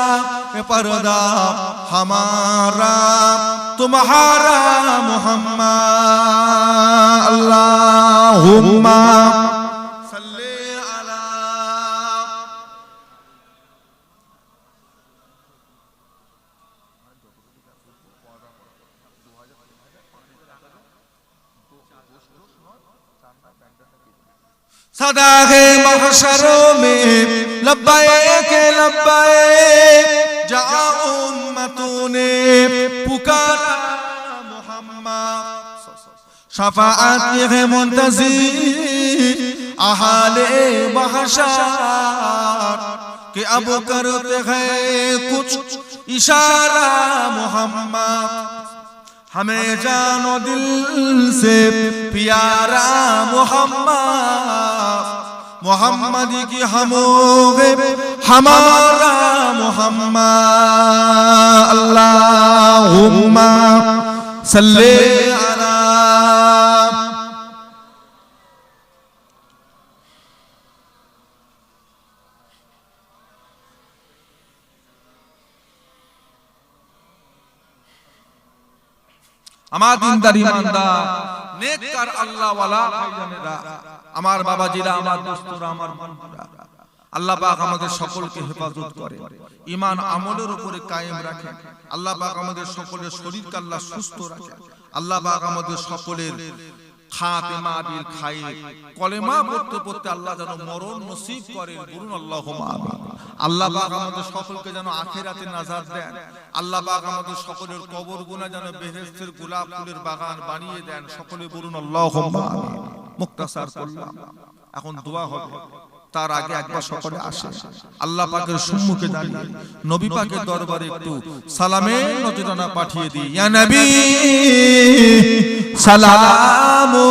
पर्दा हमारा तुम्हारा मोहम्मद। अल्लाहुम्मा सदा है महशरों में लब्बैक लब्बैक, जहाँ उम्मतों ने पुकारा मोहम्मद, शफाअत है मुंतज़िर अहाले महशर, कि अब करते हैं कुछ इशारा मोहम्मद। हमें जानो दिल से प्यारा मोहम्मद, मोहम्मद की हम हमारा मोहम्मद। अल्लाहुम्मा सल्ले अला। আমার দিনদার ইমানদার নেককার আল্লাহ ওয়ালা ভাইজানেরা, আমার বাবাজিরা, আমার দোস্তরা, আমার বন্ধুরা, আল্লাহ পাক আমাদের সকলকে হেফাজত করে, ঈমান আমলের উপরে কায়েম রাখে। আল্লাহ পাক আমাদের সকলের শরীরকে আল্লাহ সুস্থ রাখে। আল্লাহ পাক আমাদের সকলের খাতেমা বিল খায়র, কলেমা পড়তে পড়তে আল্লাহ যেন মরণ নসিব করেন। বলুন আল্লাহুম্মা আমিন। আল্লাহ পাক আমাদের সকলকে যেন আখিরাতে নাজাত দেন। আল্লাহ পাক আমাদের সকলের কবরগুনা যেন বেহেশতের গোলাপ ফুলের বাগান বানিয়ে দেন। সকলে বলুন আল্লাহুম্মা আমিন। মুক্তাসার করলাম, এখন দোয়া হবে। তার আগে একবার সকলে আসে আল্লাহ পাকের সম্মুখে দাঁড়িয়ে নবী পাকের দরবারে একটু সালামের নজরানা পাঠিয়ে দিই। ইয়া নবী সালামু